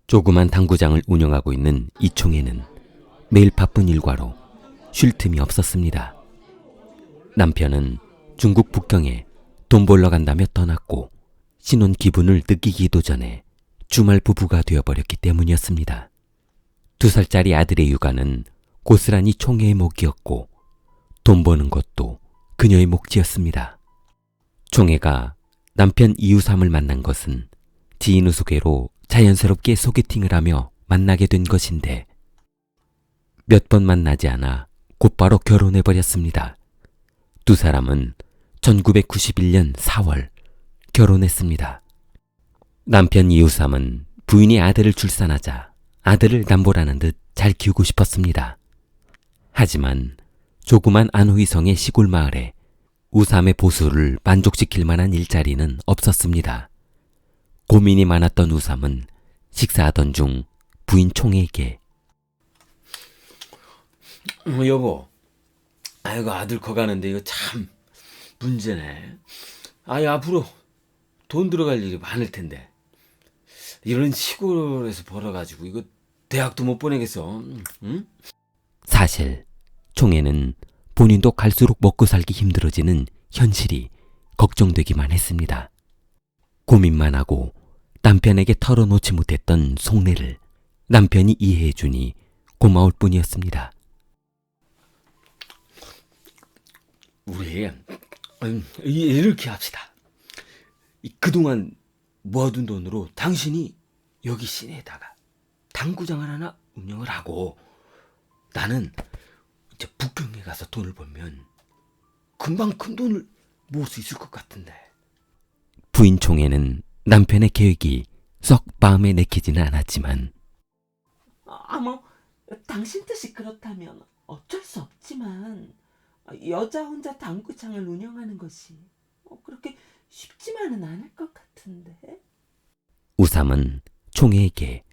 조그만 당구장을 운영하고 있는 이총회는 매일 바쁜 일과로 쉴 틈이 없었습니다. 남편은 중국 북경에 돈 벌러 간다며 떠났고 신혼 기분을 느끼기도 전에 주말 부부가 되어버렸기 때문이었습니다. 2살짜리 아들의 육아는 고스란히 총회의 몫이었고 돈 버는 것도 그녀의 몫이었습니다. 총회가 남편 이유삼을 만난 것은 지인의 소개로 자연스럽게 소개팅을 하며 만나게 된 것인데 몇 번 만나지 않아 곧바로 결혼해버렸습니다. 두 사람은 1991년 4월 결혼했습니다. 남편 이유삼은 부인이 아들을 출산하자 아들을 남보라는 듯 잘 키우고 싶었습니다. 하지만 조그만 안호이성의 시골 마을에 우삼의 보수를 만족시킬 만한 일자리는 없었습니다. 고민이 많았던 우삼은 식사하던 중 부인 총에게 여보, 아이고 아들 커가는데 이거 참 문제네. 앞으로 돈 들어갈 일이 많을 텐데 이런 시골에서 벌어가지고 이거 대학도 못 보내겠어. 응? 사실 총에는 본인도 갈수록 먹고 살기 힘들어지는 현실이 걱정되기만 했습니다. 고민만 하고 남편에게 털어놓지 못했던 속내를 남편이 이해해주니 고마울 뿐이었습니다. 우리 이렇게 합시다. 그동안 모아둔 돈으로 당신이 여기 시내에다가 당구장을 하나 운영을 하고 나는 이제 북경에 가서 돈을 벌면 금방 큰 돈을 모을 수 있을 것 같은데. 부인 총에는 남편의 계획이 썩 마음에 내키지는 않았지만 당신 뜻이 그렇다면 어쩔 수 없지만 여자 혼자 당구장을 운영하는 것이 그렇게 쉽지만은 않을 것 같은데. 우삼은 총회에게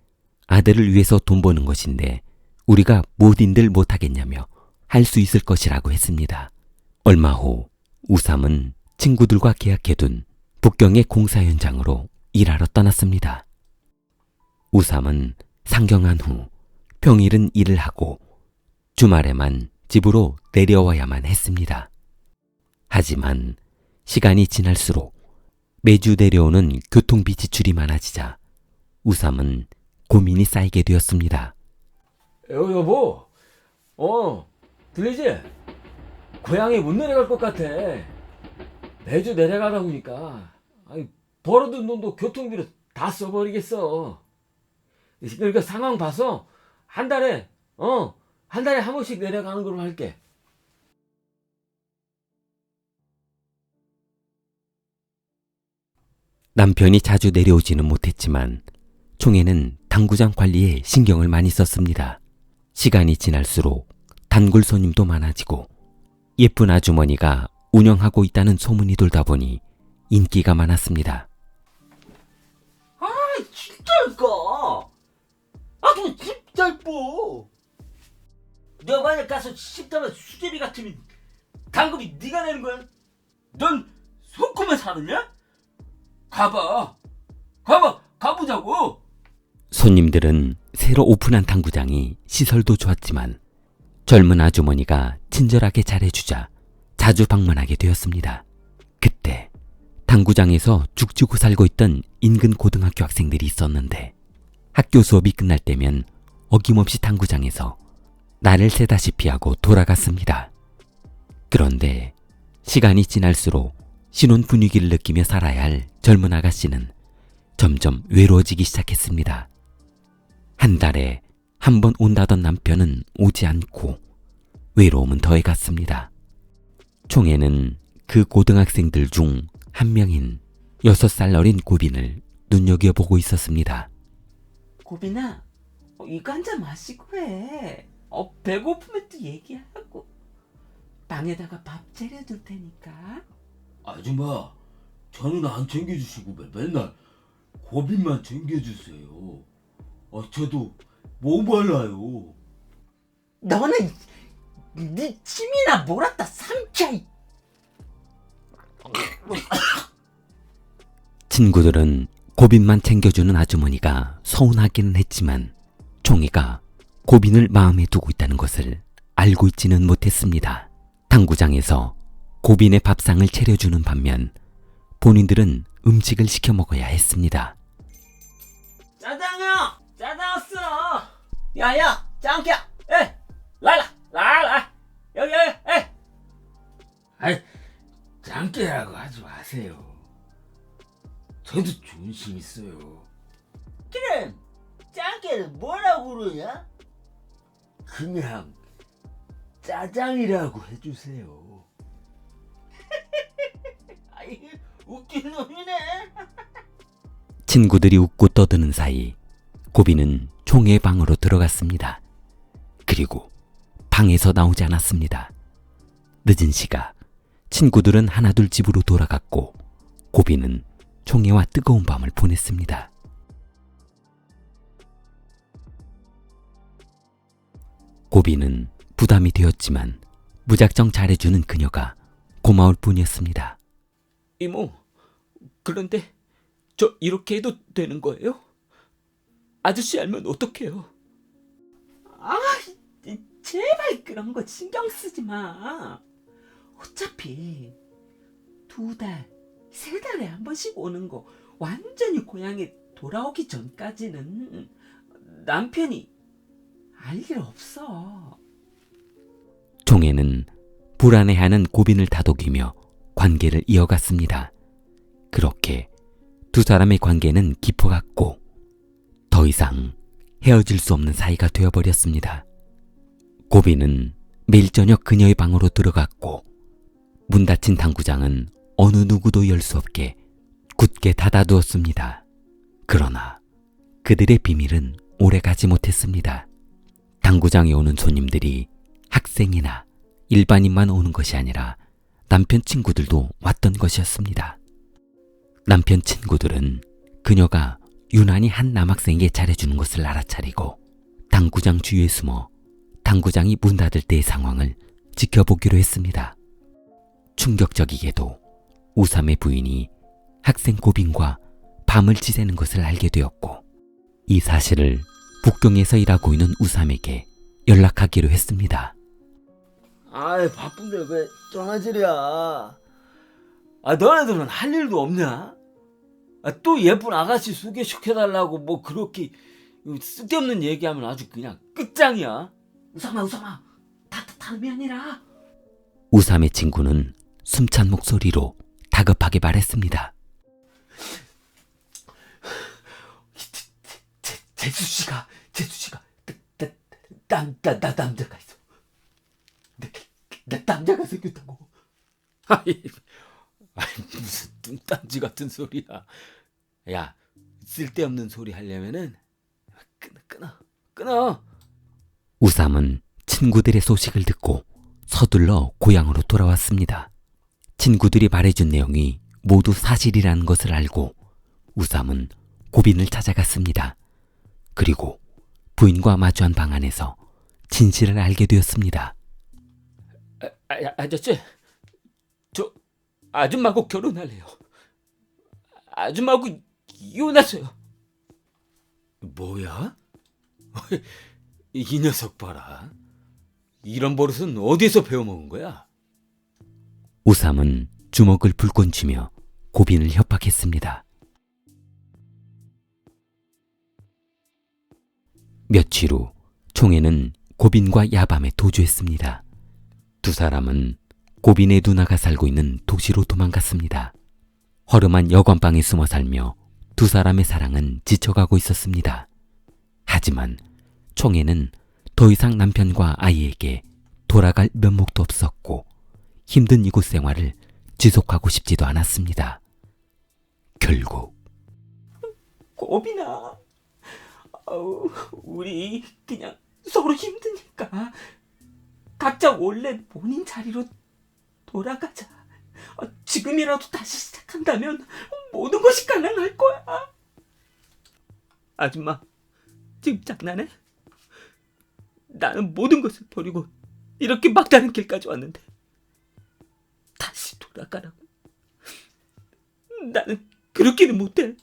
아들을 위해서 돈 버는 것인데 우리가 뭐딘들 못하겠냐며 할 수 있을 것이라고 했습니다. 얼마 후 우삼은 친구들과 계약해둔 북경의 공사 현장으로 일하러 떠났습니다. 우삼은 상경한 후 평일은 일을 하고 주말에만 집으로 내려와야만 했습니다. 하지만 시간이 지날수록 매주 내려오는 교통비 지출이 많아지자 우삼은 고민이 쌓이게 되었습니다. 여보, 들리지? 고향에 못 내려갈 것 같아. 매주 내려가다 보니까 벌어둔 돈도 교통비로 다 써버리겠어. 그러니까 상황 봐서 한 달에 한 번씩 내려가는 걸로 할게. 남편이 자주 내려오지는 못했지만 총회는 당구장 관리에 신경을 많이 썼습니다. 시간이 지날수록 단골 손님도 많아지고 예쁜 아주머니가 운영하고 있다는 소문이 돌다 보니 인기가 많았습니다. 진짜일까? 돈 진짜 예뻐. 너 만약 가서 씹다만 수제비 같으면 당급이 네가 내는 거야. 넌 손꼽만 사느냐? 가보자고. 손님들은 새로 오픈한 당구장이 시설도 좋았지만 젊은 아주머니가 친절하게 잘해주자 자주 방문하게 되었습니다. 그때 당구장에서 죽지고 살고 있던 인근 고등학교 학생들이 있었는데 학교 수업이 끝날 때면 어김없이 당구장에서 날을 새다시피 하고 돌아갔습니다. 그런데 시간이 지날수록 신혼 분위기를 느끼며 살아야 할 젊은 아가씨는 점점 외로워지기 시작했습니다. 한 달에 한 번 온다던 남편은 오지 않고 외로움은 더해갔습니다. 총회는 그 고등학생들 중 한 명인 6살 어린 고빈을 눈여겨보고 있었습니다. 고빈아, 이거 한 잔 마시고 해. 배고프면 또 얘기하고. 방에다가 밥 차려둘 테니까. 아줌마, 저는 안 챙겨주시고 맨날 고빈만 챙겨주세요. 저도 뭐 발라요? 너는 네 침이나 몰았다 삼켜. 친구들은 고빈만 챙겨주는 아주머니가 서운하기는 했지만 총회가 고빈을 마음에 두고 있다는 것을 알고 있지는 못했습니다. 당구장에서 고빈의 밥상을 차려주는 반면 본인들은 음식을 시켜 먹어야 했습니다. 짜장이야! 짜장 왔어! 야야! 짱이야! 에! 라라! 여기! 에! 아이, 짱깨라고 하지 마세요. 저도 존심 있어요. 그럼 짱깨는 뭐라고 그러냐? 그냥 짜장이라고 해주세요. 아이 웃긴 놈이네. 친구들이 웃고 떠드는 사이 고빈은 총의 방으로 들어갔습니다. 그리고 방에서 나오지 않았습니다. 늦은 시각 친구들은 하나둘 집으로 돌아갔고 고빈은 총회와 뜨거운 밤을 보냈습니다. 고빈은 부담이 되었지만 무작정 잘해주는 그녀가 고마울 뿐이었습니다. 이모, 그런데 저 이렇게 해도 되는 거예요? 아저씨 알면 어떡해요? 아, 제발 그런 거 신경 쓰지 마. 어차피 2달, 3달에 한 번씩 오는 거 완전히 고향에 돌아오기 전까지는 남편이 알 일 없어. 총회는 불안해하는 고빈을 다독이며 관계를 이어갔습니다. 그렇게 두 사람의 관계는 깊어갔고 더 이상 헤어질 수 없는 사이가 되어버렸습니다. 고빈은 매일 저녁 그녀의 방으로 들어갔고 문 닫힌 당구장은 어느 누구도 열 수 없게 굳게 닫아두었습니다. 그러나 그들의 비밀은 오래가지 못했습니다. 당구장에 오는 손님들이 학생이나 일반인만 오는 것이 아니라 남편 친구들도 왔던 것이었습니다. 남편 친구들은 그녀가 유난히 한 남학생에게 잘해주는 것을 알아차리고 당구장 주위에 숨어 당구장이 문 닫을 때의 상황을 지켜보기로 했습니다. 충격적이게도 우삼의 부인이 학생 고빈과 밤을 지새는 것을 알게 되었고 이 사실을 북경에서 일하고 있는 우삼에게 연락하기로 했습니다. 아이 바쁜데 왜 전화질이야? 아, 너네들은 할 일도 없냐? 아, 또 예쁜 아가씨 소개시켜달라고 뭐 그렇게 쓸데없는 얘기하면 아주 그냥 끝장이야. 우삼아, 다름이 아니라 우삼의 친구는 숨찬 목소리로 다급하게 말했습니다. 재수씨가 남자가 있어. 내 남자가 생겼다고. 아이, 무슨 뚱딴지 같은 소리야. 야, 쓸데없는 소리 하려면은 끊어. 우삼은 친구들의 소식을 듣고 서둘러 고향으로 돌아왔습니다. 친구들이 말해준 내용이 모두 사실이라는 것을 알고 우삼은 고빈을 찾아갔습니다. 그리고 부인과 마주한 방 안에서 진실을 알게 되었습니다. 아저씨, 저 아줌마하고 결혼할래요. 아줌마하고 이혼했어요. 뭐야? 이 녀석 봐라. 이런 버릇은 어디서 배워먹은 거야? 우삼은 주먹을 불끈 쥐며 고빈을 협박했습니다. 며칠 후 총회는 고빈과 야밤에 도주했습니다. 두 사람은 고빈의 누나가 살고 있는 도시로 도망갔습니다. 허름한 여관방에 숨어 살며 두 사람의 사랑은 지쳐가고 있었습니다. 하지만 총회는 더 이상 남편과 아이에게 돌아갈 면목도 없었고 힘든 이곳 생활을 지속하고 싶지도 않았습니다. 결국 고빈아, 우리 그냥 서로 힘드니까 각자 원래 본인 자리로 돌아가자. 지금이라도 다시 시작한다면 모든 것이 가능할 거야. 아줌마, 지금 장난해? 나는 모든 것을 버리고 이렇게 막다른 길까지 왔는데 다시 돌아가라고? 나는 그렇게는 못해.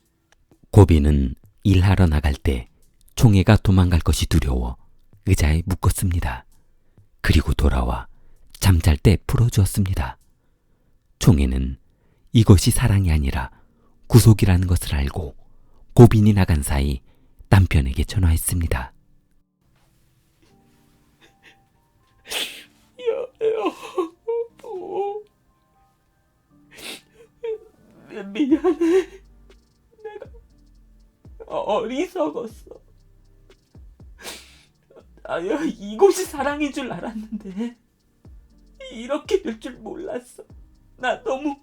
고비는 일하러 나갈 때 총애가 도망갈 것이 두려워 의자에 묶었습니다. 그리고 돌아와 잠잘 때 풀어주었습니다. 총애는 이것이 사랑이 아니라 구속이라는 것을 알고 고빈이 나간 사이 남편에게 전화했습니다. 여보, 미안해. 내가 어리석었어. 아야, 이곳이 사랑인 줄 알았는데 이렇게 될 줄 몰랐어. 나 너무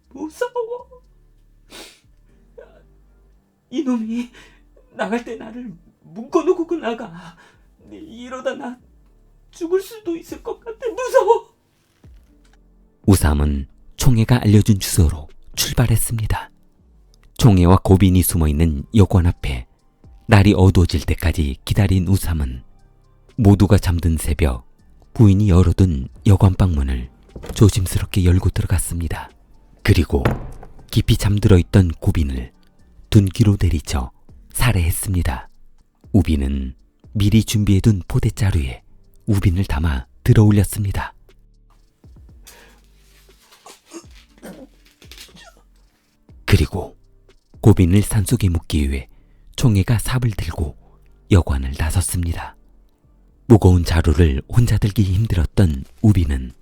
무서워. 이놈이 나갈 때 나를 묶어놓고 나가. 이러다 나 죽을 수도 있을 것 같아. 무서워. 우삼은 총애가 알려준 주소로 출발했습니다. 총애와 고빈이 숨어있는 여관 앞에 날이 어두워질 때까지 기다린 우삼은 모두가 잠든 새벽 부인이 열어둔 여관방 문을 조심스럽게 열고 들어갔습니다. 그리고 깊이 잠들어 있던 고빈을 둔기로 내리쳐 살해했습니다. 우빈은 미리 준비해둔 포대자루에 우빈을 담아 들어 올렸습니다. 그리고 고빈을 산속에 묻기 위해 총애가 삽을 들고 여관을 나섰습니다. 무거운 자루를 혼자 들기 힘들었던 우빈은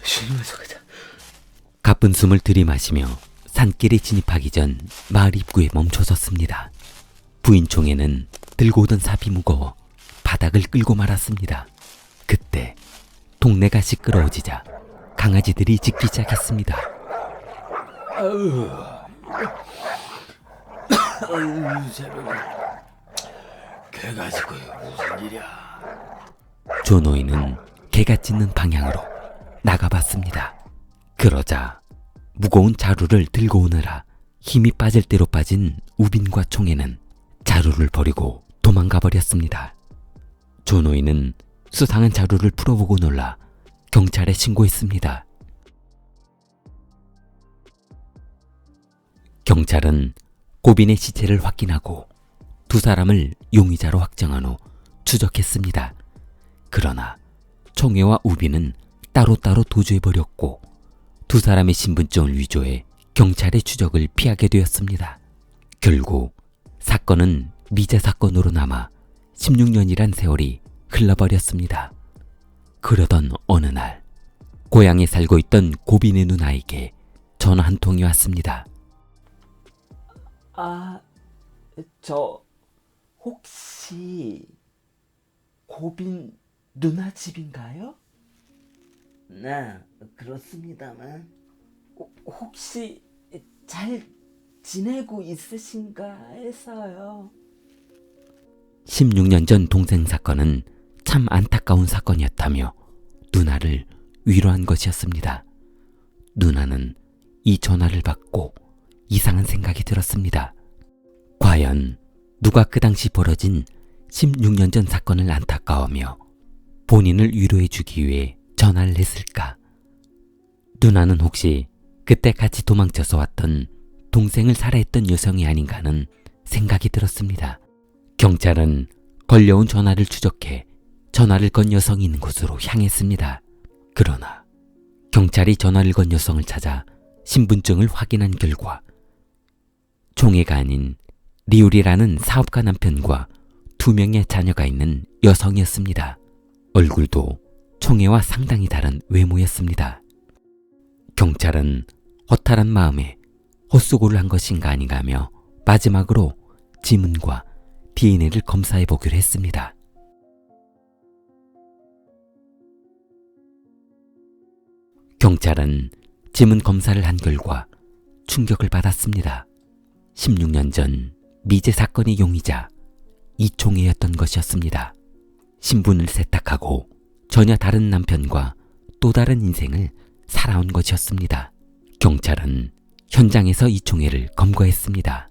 쉬면서 가자. 가쁜 숨을 들이마시며 산길에 진입하기 전 마을 입구에 멈춰섰습니다. 부인 총애는 들고 오던 삽이 무거워 바닥을 끌고 말았습니다. 그때 동네가 시끄러워지자 강아지들이 짖기 시작했습니다. 아유, 새벽에 개 가지고 무슨 일이야? 조노이는 개가 짖는 방향으로 나가봤습니다. 그러자 무거운 자루를 들고 오느라 힘이 빠질 대로 빠진 우빈과 총애는 자루를 버리고 도망가 버렸습니다. 조노이는 수상한 자루를 풀어보고 놀라 경찰에 신고했습니다. 경찰은 고빈의 시체를 확인하고 두 사람을 용의자로 확정한 후 추적했습니다. 그러나 총애와 우빈은 따로따로 도주해버렸고 두 사람의 신분증을 위조해 경찰의 추적을 피하게 되었습니다. 결국 사건은 미제 사건으로 남아 16년이란 세월이 흘러버렸습니다. 그러던 어느 날 고향에 살고 있던 고빈의 누나에게 전화 한 통이 왔습니다. 저 혹시 고빈 누나 집인가요? 네, 그렇습니다만. 혹시 잘 지내고 있으신가 해서요. 16년 전 동생 사건은 참 안타까운 사건이었다며 누나를 위로한 것이었습니다. 누나는 이 전화를 받고 이상한 생각이 들었습니다. 과연 누가 그 당시 벌어진 16년 전 사건을 안타까워하며 본인을 위로해주기 위해 전화를 했을까? 누나는 혹시 그때 같이 도망쳐서 왔던 동생을 살해했던 여성이 아닌가 하는 생각이 들었습니다. 경찰은 걸려온 전화를 추적해 전화를 건 여성이 있는 곳으로 향했습니다. 그러나 경찰이 전화를 건 여성을 찾아 신분증을 확인한 결과 총애가 아닌 리울이라는 사업가 남편과 2명의 자녀가 있는 여성이었습니다. 얼굴도 총애와 상당히 다른 외모였습니다. 경찰은 허탈한 마음에 헛수고를 한 것인가 아닌가 하며 마지막으로 지문과 DNA를 검사해 보기로 했습니다. 경찰은 지문 검사를 한 결과 충격을 받았습니다. 16년 전 미제 사건의 용의자 이총애였던 것이었습니다. 신분을 세탁하고 전혀 다른 남편과 또 다른 인생을 살아온 것이었습니다. 경찰은 현장에서 이총애를 검거했습니다.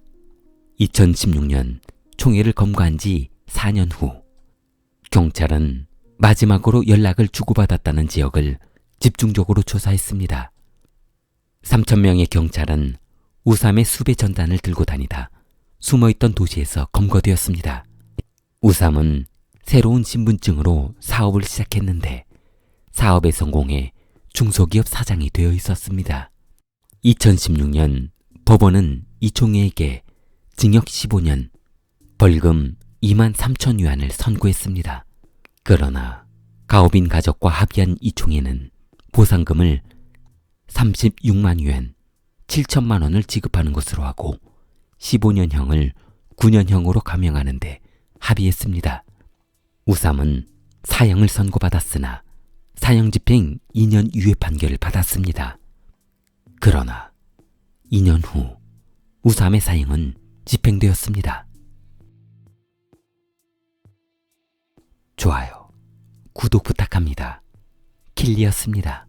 2016년 총애를 검거한 지 4년 후 경찰은 마지막으로 연락을 주고받았다는 지역을 집중적으로 조사했습니다. 3,000명의 경찰은 우삼의 수배 전단을 들고 다니다 숨어있던 도시에서 검거되었습니다. 우삼은 새로운 신분증으로 사업을 시작했는데 사업에 성공해 중소기업 사장이 되어 있었습니다. 2016년 법원은 이총회에게 징역 15년, 벌금 23,000위안을 선고했습니다. 그러나 가업인 가족과 합의한 이총회는 보상금을 36만 위안, 7천만 원을 지급하는 것으로 하고 15년형을 9년형으로 감형하는데 합의했습니다. 우삼은 사형을 선고받았으나 사형집행 2년 유예 판결을 받았습니다. 그러나 2년 후 우삼의 사형은 집행되었습니다. 좋아요, 구독 부탁합니다. 킬리였습니다.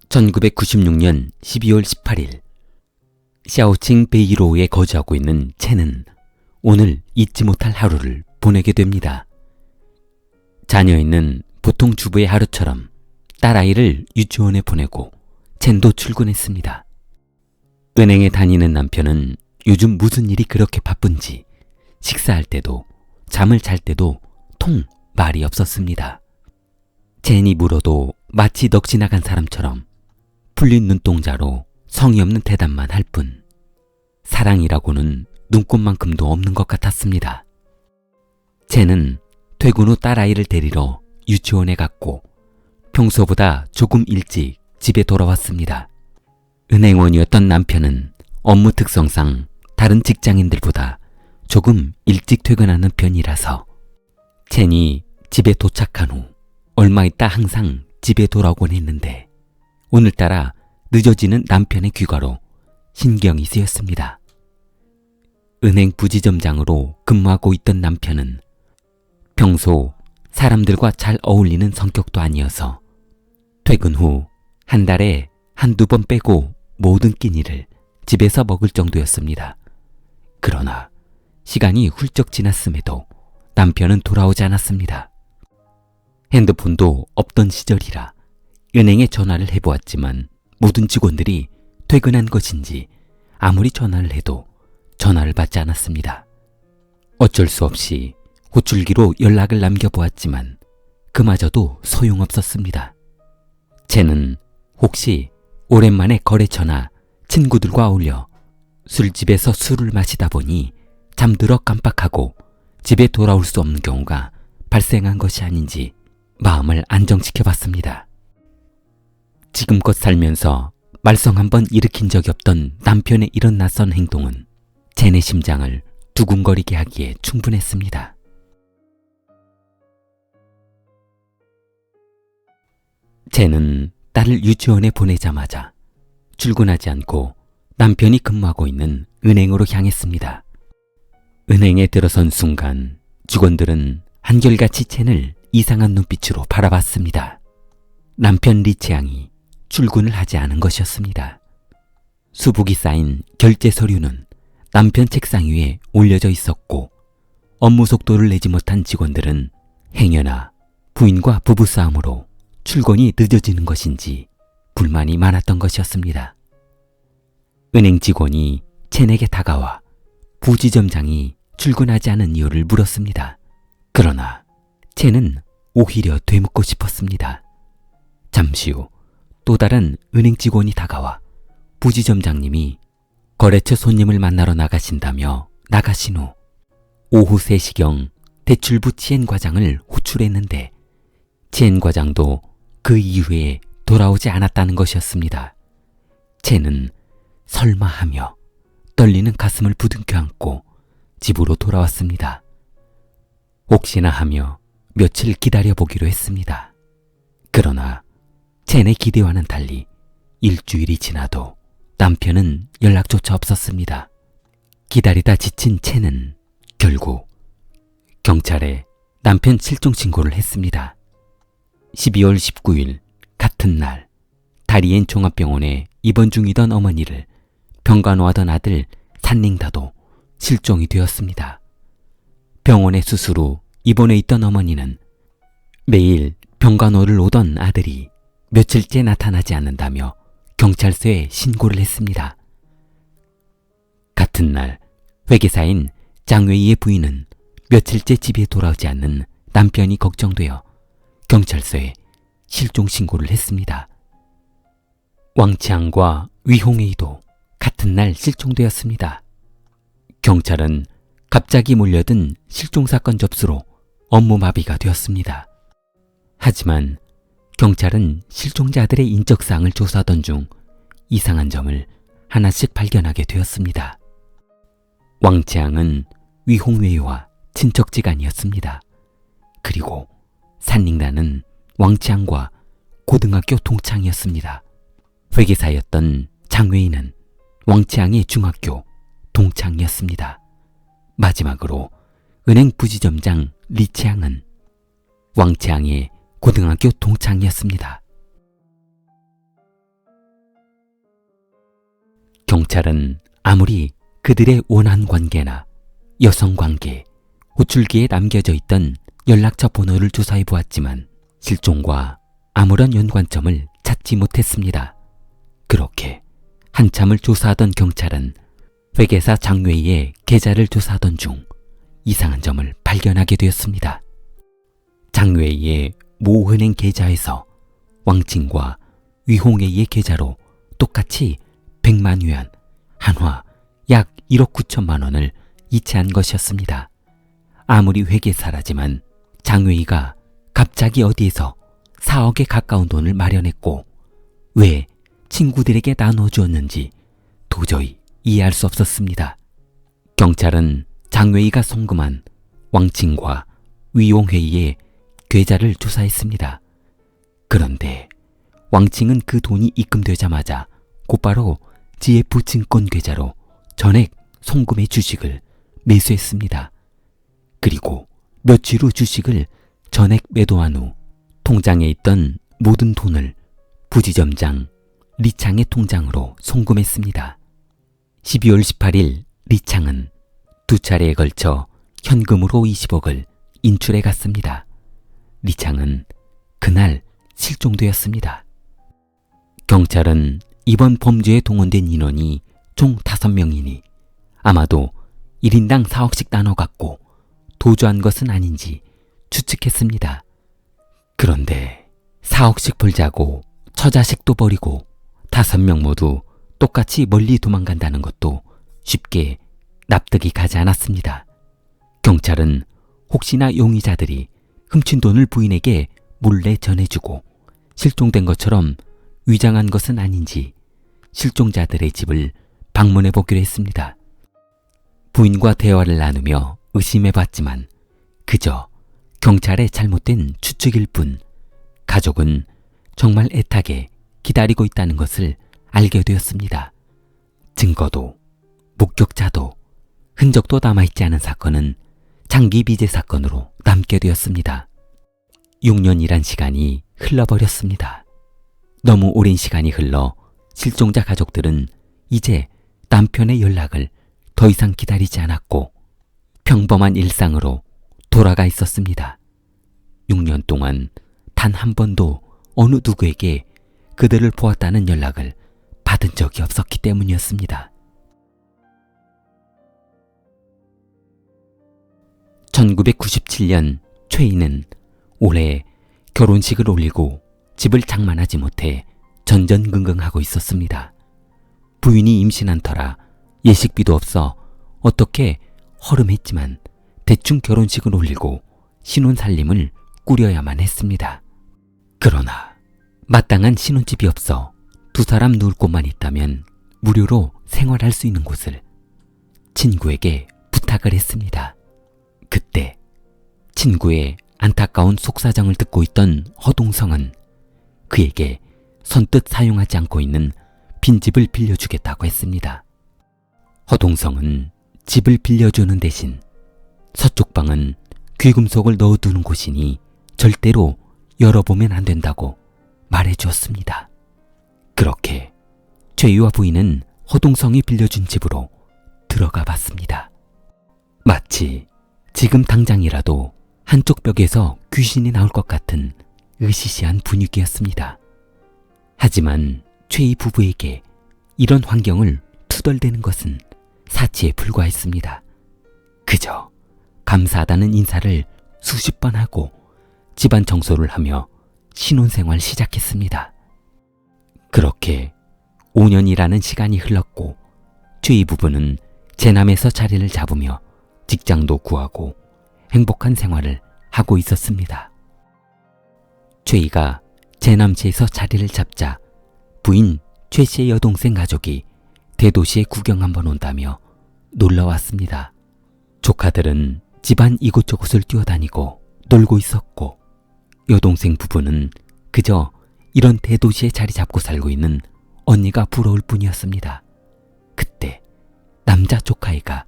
(1996년 12월 18일) 샤오칭 베이로우에 거주하고 있는 첸은 오늘 잊지 못할 하루를 보내게 됩니다. 자녀있는 보통 주부의 하루처럼 딸아이를 유치원에 보내고 첸도 출근했습니다. 은행에 다니는 남편은 요즘 무슨 일이 그렇게 바쁜지 식사할 때도 잠을 잘 때도 통 말이 없었습니다. 첸이 물어도 마치 넋 지나간 사람처럼 풀린 눈동자로 성의 없는 대답만 할 뿐 사랑이라고는 눈꽃만큼도 없는 것 같았습니다. 첸은 퇴근 후 딸아이를 데리러 유치원에 갔고 평소보다 조금 일찍 집에 돌아왔습니다. 은행원이었던 남편은 업무 특성상 다른 직장인들보다 조금 일찍 퇴근하는 편이라서 첸이 집에 도착한 후 얼마 있다 항상 집에 돌아오곤 했는데 오늘따라 늦어지는 남편의 귀가로 신경이 쓰였습니다. 은행 부지점장으로 근무하고 있던 남편은 평소 사람들과 잘 어울리는 성격도 아니어서 퇴근 후 한 달에 한두 번 빼고 모든 끼니를 집에서 먹을 정도였습니다. 그러나 시간이 훌쩍 지났음에도 남편은 돌아오지 않았습니다. 핸드폰도 없던 시절이라 은행에 전화를 해보았지만 모든 직원들이 퇴근한 것인지 아무리 전화를 해도 전화를 받지 않았습니다. 어쩔 수 없이 호출기로 연락을 남겨보았지만 그마저도 소용없었습니다. 쟤는 혹시 오랜만에 거래처나 친구들과 어울려 술집에서 술을 마시다 보니 잠들어 깜빡하고 집에 돌아올 수 없는 경우가 발생한 것이 아닌지 마음을 안정시켜봤습니다. 지금껏 살면서 말썽 한번 일으킨 적이 없던 남편의 이런 낯선 행동은 쟤네 심장을 두근거리게 하기에 충분했습니다. 쟤는 딸을 유치원에 보내자마자 출근하지 않고 남편이 근무하고 있는 은행으로 향했습니다. 은행에 들어선 순간 직원들은 한결같이 첸을 이상한 눈빛으로 바라봤습니다. 남편 리치양이 출근을 하지 않은 것이었습니다. 수북이 쌓인 결제 서류는 남편 책상 위에 올려져 있었고 업무 속도를 내지 못한 직원들은 행여나 부인과 부부싸움으로 출근이 늦어지는 것인지 불만이 많았던 것이었습니다. 은행 직원이 첸에게 다가와 부지점장이 출근하지 않은 이유를 물었습니다. 그러나 첸은 오히려 되묻고 싶었습니다. 잠시 후 또 다른 은행 직원이 다가와 부지점장님이 거래처 손님을 만나러 나가신다며 나가신 후 오후 3시경 대출부 치엔 과장을 호출했는데 치엔 과장도 그 이후에 돌아오지 않았다는 것이었습니다. 첸은 설마 하며 떨리는 가슴을 부둥켜 안고 집으로 돌아왔습니다. 혹시나 하며 며칠 기다려보기로 했습니다. 그러나 첸의 기대와는 달리 일주일이 지나도 남편은 연락조차 없었습니다. 기다리다 지친 첸은 결국 경찰에 남편 실종 신고를 했습니다. 12월 19일 같은 날 다리엔 종합병원에 입원 중이던 어머니를 병간호하던 아들 산닝다도 실종이 되었습니다. 병원에 수술 후 입원해 있던 어머니는 매일 병간호를 오던 아들이 며칠째 나타나지 않는다며 경찰서에 신고를 했습니다. 같은 날 회계사인 장외이의 부인은 며칠째 집에 돌아오지 않는 남편이 걱정되어 경찰서에 실종 신고를 했습니다. 왕치앙과 위홍웨이도 같은 날 실종되었습니다. 경찰은 갑자기 몰려든 실종사건 접수로 업무마비가 되었습니다. 하지만 경찰은 실종자들의 인적사항을 조사하던 중 이상한 점을 하나씩 발견하게 되었습니다. 왕치앙은 위홍웨이와 친척지간이었습니다. 그리고 산닝단은 왕치앙과 고등학교 동창이었습니다. 회계사였던 장웨이는 왕치앙의 중학교 동창이었습니다. 마지막으로 은행 부지점장 리치앙은 왕치앙의 고등학교 동창이었습니다. 경찰은 아무리 그들의 원한 관계나 여성 관계, 호출기에 남겨져 있던 연락처 번호를 조사해 보았지만 실종과 아무런 연관점을 찾지 못했습니다. 그렇게 한참을 조사하던 경찰은 회계사 장웨이의 계좌를 조사하던 중 이상한 점을 발견하게 되었습니다. 장웨이의 모 은행 계좌에서 왕칭과 위홍웨이의 계좌로 똑같이 100만 위안, 한화 약 1억 9천만 원을 이체한 것이었습니다. 아무리 회계사라지만 장웨이가 갑자기 어디에서 4억에 가까운 돈을 마련했고 왜 친구들에게 나눠주었는지 도저히 이해할 수 없었습니다. 경찰은 장웨이가 송금한 왕칭과 위홍회의의 계좌를 조사했습니다. 그런데 왕칭은 그 돈이 입금되자마자 곧바로 GF증권 계좌로 전액 송금의 주식을 매수했습니다. 그리고 며칠 후 주식을 전액 매도한 후 통장에 있던 모든 돈을 부지점장 리창의 통장으로 송금했습니다. 12월 18일 리창은 두 차례에 걸쳐 현금으로 20억을 인출해 갔습니다. 리창은 그날 실종되었습니다. 경찰은 이번 범죄에 동원된 인원이 총 5명이니 아마도 1인당 4억씩 나눠 갖고 도주한 것은 아닌지 추측했습니다. 그런데 4억씩 벌자고 처자식도 버리고 5명 모두 똑같이 멀리 도망간다는 것도 쉽게 납득이 가지 않았습니다. 경찰은 혹시나 용의자들이 훔친 돈을 부인에게 몰래 전해주고 실종된 것처럼 위장한 것은 아닌지 실종자들의 집을 방문해 보기로 했습니다. 부인과 대화를 나누며 의심해봤지만 그저 경찰의 잘못된 추측일 뿐 가족은 정말 애타게 기다리고 있다는 것을 알게 되었습니다. 증거도 목격자도 흔적도 남아있지 않은 사건은 장기 비제 사건으로 남게 되었습니다. 6년이란 시간이 흘러버렸습니다. 너무 오랜 시간이 흘러 실종자 가족들은 이제 남편의 연락을 더 이상 기다리지 않았고 평범한 일상으로 돌아가 있었습니다. 6년 동안 단 한 번도 어느 누구에게 그들을 보았다는 연락을 받은 적이 없었기 때문이었습니다. 1997년 최이는 올해 결혼식을 올리고 집을 장만하지 못해 전전긍긍하고 있었습니다. 부인이 임신한 터라 예식비도 없어 어떻게 허름했지만 대충 결혼식을 올리고 신혼살림을 꾸려야만 했습니다. 그러나 마땅한 신혼집이 없어 두 사람 누울 곳만 있다면 무료로 생활할 수 있는 곳을 친구에게 부탁을 했습니다. 그때 친구의 안타까운 속사정을 듣고 있던 허동성은 그에게 선뜻 사용하지 않고 있는 빈집을 빌려주겠다고 했습니다. 허동성은 집을 빌려주는 대신 서쪽 방은 귀금속을 넣어두는 곳이니 절대로 열어보면 안 된다고 말해주었습니다. 그렇게 최희와 부인은 허동성이 빌려준 집으로 들어가 봤습니다. 마치 지금 당장이라도 한쪽 벽에서 귀신이 나올 것 같은 으시시한 분위기였습니다. 하지만 최희 부부에게 이런 환경을 투덜대는 것은 사치에 불과했습니다. 그저 감사하다는 인사를 수십 번 하고 집안 청소를 하며 신혼생활 시작했습니다. 그렇게 5년이라는 시간이 흘렀고 최희 부부는 제남에서 자리를 잡으며 직장도 구하고 행복한 생활을 하고 있었습니다. 최희가 제남시에서 자리를 잡자 부인 최 씨의 여동생 가족이 대도시에 구경 한번 온다며 놀러 왔습니다. 조카들은 집안 이곳저곳을 뛰어다니고 놀고 있었고 여동생 부부는 그저 이런 대도시에 자리 잡고 살고 있는 언니가 부러울 뿐이었습니다. 그때 남자 조카애가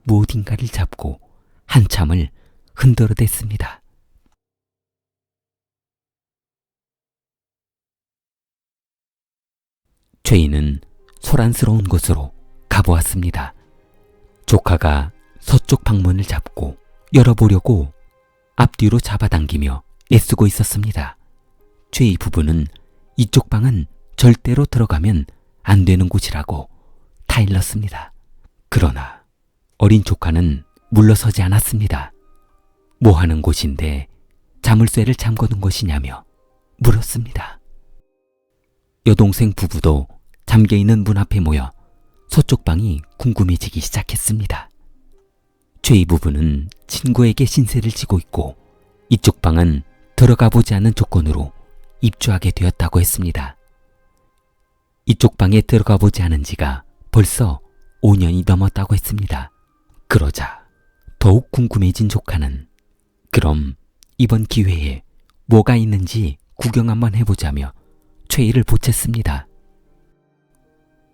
무엇인가를 잡고 한참을 흔들어댔습니다. 최희는 소란스러운 곳으로 가보았습니다. 조카가 서쪽 방문을 잡고 열어보려고 앞뒤로 잡아당기며 애쓰고 있었습니다. 최희 부부는 이쪽 방은 절대로 들어가면 안 되는 곳이라고 타일렀습니다. 그러나 어린 조카는 물러서지 않았습니다. 뭐 하는 곳인데 자물쇠를 잠궈둔 것이냐며 물었습니다. 여동생 부부도 잠겨있는 문 앞에 모여 서쪽 방이 궁금해지기 시작했습니다. 최희 부부는 친구에게 신세를 지고 있고 이쪽 방은 들어가 보지 않는 조건으로 입주하게 되었다고 했습니다. 이쪽 방에 들어가 보지 않은 지가 벌써 5년이 넘었다고 했습니다. 그러자 더욱 궁금해진 조카는 그럼 이번 기회에 뭐가 있는지 구경 한번 해보자며 최희를 보챘습니다.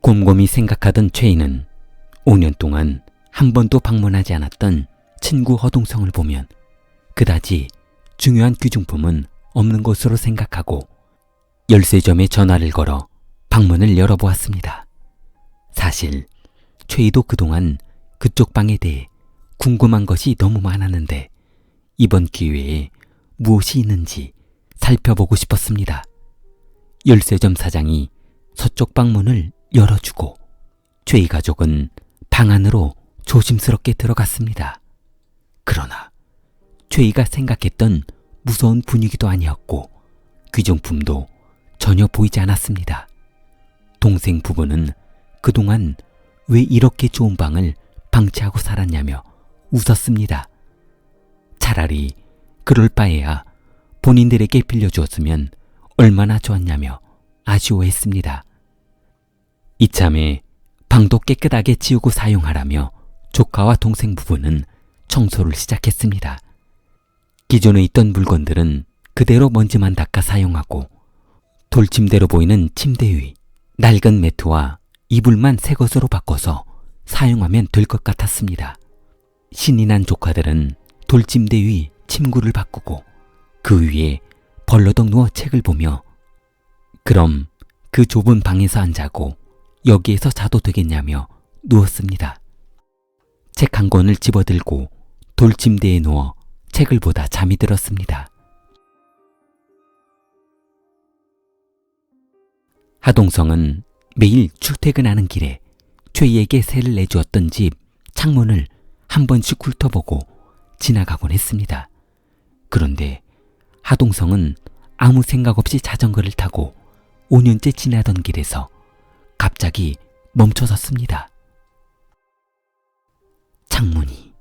곰곰이 생각하던 최희는 5년 동안 한 번도 방문하지 않았던 친구 허동성을 보면 그다지 중요한 귀중품은 없는 것으로 생각하고 열쇠점에 전화를 걸어 방문을 열어보았습니다. 사실 최희도 그동안 그쪽 방에 대해 궁금한 것이 너무 많았는데 이번 기회에 무엇이 있는지 살펴보고 싶었습니다. 열쇠점 사장이 서쪽 방문을 열어주고 최희 가족은 방 안으로 조심스럽게 들어갔습니다. 그러나 최희가 생각했던 무서운 분위기도 아니었고 귀중품도 전혀 보이지 않았습니다. 동생 부부는 그동안 왜 이렇게 좋은 방을 방치하고 살았냐며 웃었습니다. 차라리 그럴 바에야 본인들에게 빌려주었으면 얼마나 좋았냐며 아쉬워했습니다. 이참에 방도 깨끗하게 치우고 사용하라며 조카와 동생 부부는 청소를 시작했습니다. 기존에 있던 물건들은 그대로 먼지만 닦아 사용하고 돌침대로 보이는 침대 위, 낡은 매트와 이불만 새 것으로 바꿔서 사용하면 될 것 같았습니다. 신이 난 조카들은 돌침대 위 침구를 바꾸고 그 위에 벌러덩 누워 책을 보며 그럼 그 좁은 방에서 안 자고 여기에서 자도 되겠냐며 누웠습니다. 책 한 권을 집어들고 돌침대에 누워 책을 보다 잠이 들었습니다. 하동성은 매일 출퇴근하는 길에 최희에게 세를 내주었던 집 창문을 한 번씩 훑어보고 지나가곤 했습니다. 그런데 하동성은 아무 생각 없이 자전거를 타고 5년째 지나던 길에서 갑자기 멈춰섰습니다. 창문이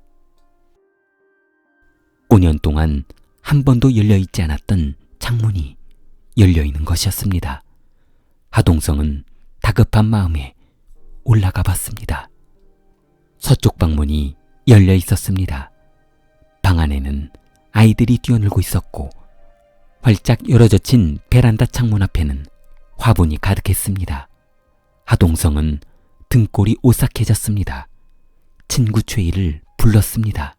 5년 동안 한 번도 열려있지 않았던 창문이 열려있는 것이었습니다. 하동성은 다급한 마음에 올라가 봤습니다. 서쪽 방문이 열려 있었습니다. 방 안에는 아이들이 뛰어놀고 있었고 활짝 열어젖힌 베란다 창문 앞에는 화분이 가득했습니다. 하동성은 등골이 오싹해졌습니다. 친구 최희를 불렀습니다.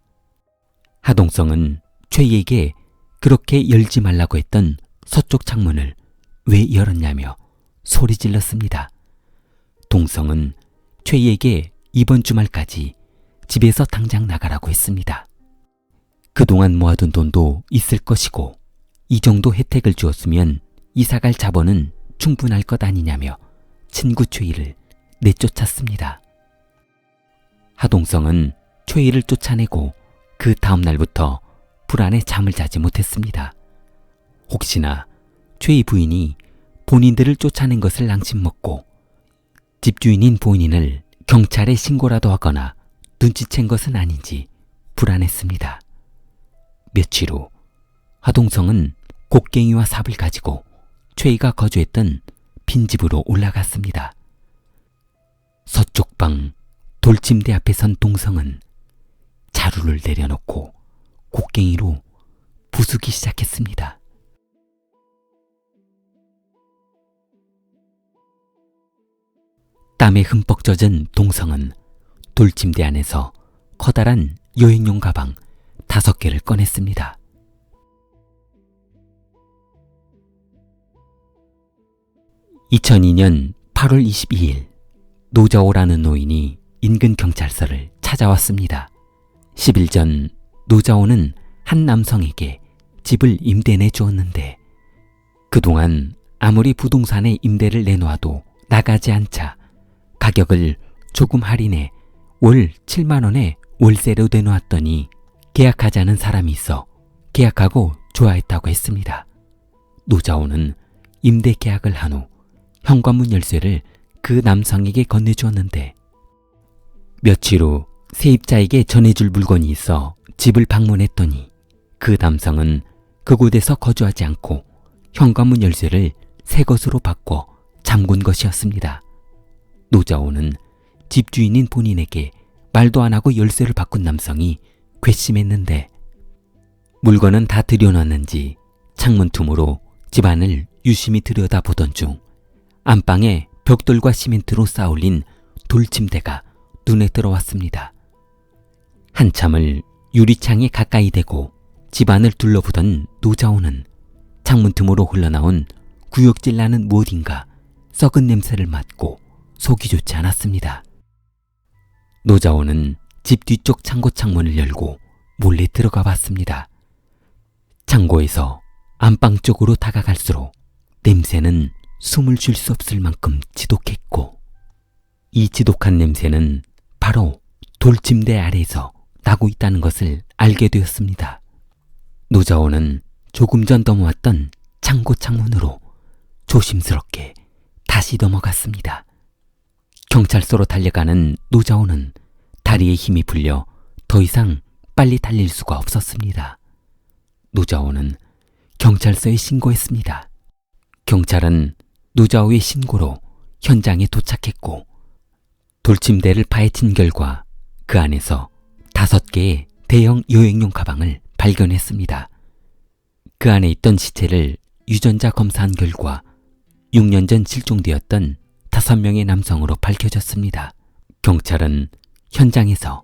하동성은 최희에게 그렇게 열지 말라고 했던 서쪽 창문을 왜 열었냐며 소리 질렀습니다. 동성은 최희에게 이번 주말까지 집에서 당장 나가라고 했습니다. 그동안 모아둔 돈도 있을 것이고 이 정도 혜택을 주었으면 이사갈 자본은 충분할 것 아니냐며 친구 최희를 내쫓았습니다. 하동성은 최희를 쫓아내고 그 다음 날부터 불안에 잠을 자지 못했습니다. 혹시나 최희 부인이 본인들을 쫓아낸 것을 앙심먹고 집주인인 본인을 경찰에 신고라도 하거나 눈치챈 것은 아닌지 불안했습니다. 며칠 후 하동성은 곡괭이와 삽을 가지고 최희가 거주했던 빈집으로 올라갔습니다. 서쪽 방 돌침대 앞에 선 동성은 자루를 내려놓고 곡괭이로 부수기 시작했습니다. 땀에 흠뻑 젖은 동성은 돌침대 안에서 커다란 여행용 가방 5개를 꺼냈습니다. (2002년 8월 22일) 노자오라는 노인이 인근 경찰서를 찾아왔습니다. 10일 전 노자오는 한 남성에게 집을 임대 내주었는데 그동안 아무리 부동산에 임대를 내놓아도 나가지 않자 가격을 조금 할인해 월 7만 원에 월세로 내놓았더니 계약하자는 사람이 있어 계약하고 좋아했다고 했습니다. 노자오는 임대 계약을 한 후 현관문 열쇠를 그 남성에게 건네주었는데 며칠 후 세입자에게 전해줄 물건이 있어 집을 방문했더니 그 남성은 그곳에서 거주하지 않고 현관문 열쇠를 새 것으로 바꿔 잠근 것이었습니다. 노자오는 집주인인 본인에게 말도 안 하고 열쇠를 바꾼 남성이 괘씸했는데 물건은 다 들여놨는지 창문 틈으로 집안을 유심히 들여다보던 중 안방에 벽돌과 시멘트로 쌓아올린 돌침대가 눈에 들어왔습니다. 한참을 유리창에 가까이 대고 집안을 둘러보던 노자오는 창문 틈으로 흘러나온 구역질 나는 무엇인가 썩은 냄새를 맡고 속이 좋지 않았습니다. 노자오는 집 뒤쪽 창고 창문을 열고 몰래 들어가 봤습니다. 창고에서 안방 쪽으로 다가갈수록 냄새는 숨을 쉴 수 없을 만큼 지독했고 이 지독한 냄새는 바로 돌침대 아래에서 나고 있다는 것을 알게 되었습니다. 노자오는 조금 전 넘어왔던 창고 창문으로 조심스럽게 다시 넘어갔습니다. 경찰서로 달려가는 노자오는 다리에 힘이 풀려 더 이상 빨리 달릴 수가 없었습니다. 노자오는 경찰서에 신고했습니다. 경찰은 노자오의 신고로 현장에 도착했고 돌침대를 파헤친 결과 그 안에서 5개의 대형 여행용 가방을 발견했습니다. 그 안에 있던 시체를 유전자 검사한 결과 6년 전 실종되었던 5명의 남성으로 밝혀졌습니다. 경찰은 현장에서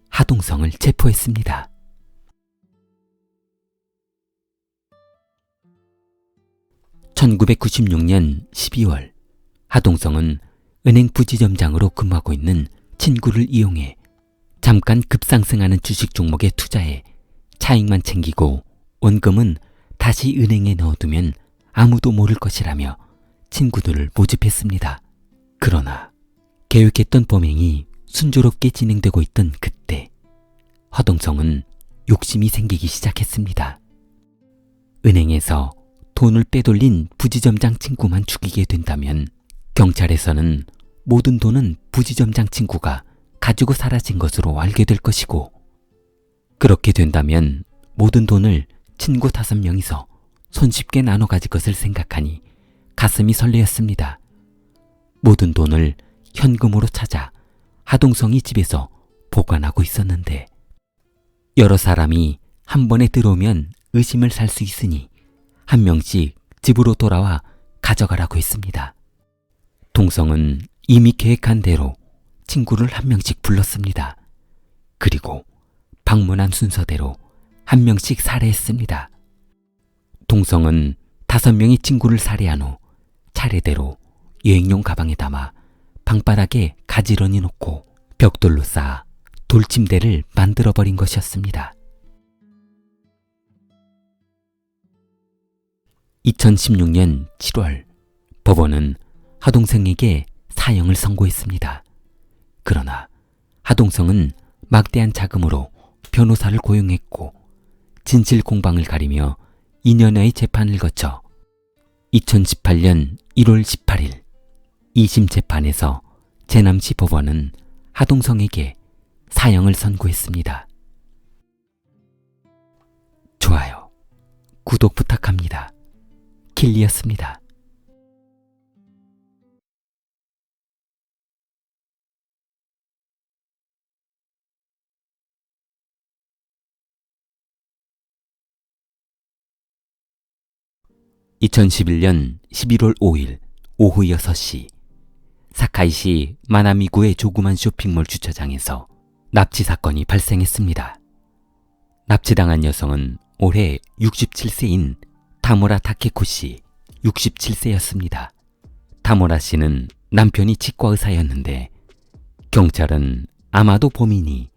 하동성을 체포했습니다. (1996년 12월) 하동성은 은행 부지점장으로 근무하고 있는 친구를 이용해 잠깐 급상승하는 주식 종목에 투자해 차익만 챙기고 원금은 다시 은행에 넣어두면 아무도 모를 것이라며 친구들을 모집했습니다. 그러나 계획했던 범행이 순조롭게 진행되고 있던 그때 하동성은 욕심이 생기기 시작했습니다. 은행에서 돈을 빼돌린 부지점장 친구만 죽이게 된다면 경찰에서는 모든 돈은 부지점장 친구가 가지고 사라진 것으로 알게 될 것이고 그렇게 된다면 모든 돈을 친구 5명이서 손쉽게 나눠 가질 것을 생각하니 가슴이 설레었습니다. 모든 돈을 현금으로 찾아 하동성이 집에서 보관하고 있었는데 여러 사람이 한 번에 들어오면 의심을 살 수 있으니 한 명씩 집으로 돌아와 가져가라고 했습니다. 동성은 이미 계획한 대로 친구를 한 명씩 불렀습니다. 그리고 방문한 순서대로 한 명씩 살해했습니다. 동성은 5명의 친구를 살해한 후 차례대로 여행용 가방에 담아 방바닥에 가지런히 놓고 벽돌로 쌓아 돌침대를 만들어버린 것이었습니다. 2016년 7월 법원은 하동성에게 사형을 선고했습니다. 그러나 하동성은 막대한 자금으로 변호사를 고용했고 진실 공방을 가리며 2년여의 재판을 거쳐 2018년 1월 18일 2심 재판에서 제남시 법원은 하동성에게 사형을 선고했습니다. 좋아요, 구독 부탁합니다. 킬리였습니다. (2011년 11월 5일) 오후 6시 사카이시 마나미구의 조그만 쇼핑몰 주차장에서 납치 사건이 발생했습니다. 납치당한 여성은 올해 67세인 타무라 타케코 씨 67세였습니다. 타무라 씨는 남편이 치과 의사였는데 경찰은 아마도 범인이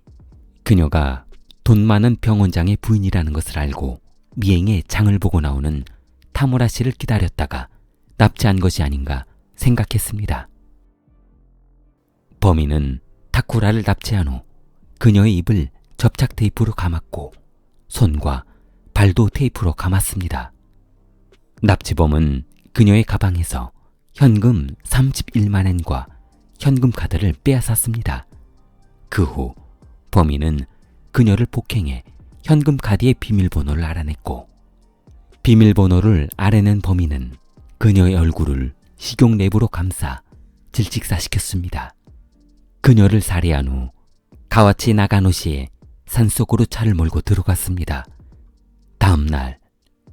그녀가 돈 많은 병원장의 부인이라는 것을 알고 미행의 장을 보고 나오는 타무라 씨를 기다렸다가 납치한 것이 아닌가 생각했습니다. 범인은 타쿠라를 납치한 후 그녀의 입을 접착 테이프로 감았고 손과 발도 테이프로 감았습니다. 납치범은 그녀의 가방에서 현금 31만 엔과 현금 카드를 빼앗았습니다. 그 후 범인은 그녀를 폭행해 현금 카드의 비밀번호를 알아냈고 비밀번호를 알아낸 범인은 그녀의 얼굴을 식용 랩으로 감싸 질식사시켰습니다. 그녀를 살해한 후 가와치 나가노시에 산속으로 차를 몰고 들어갔습니다. 다음 날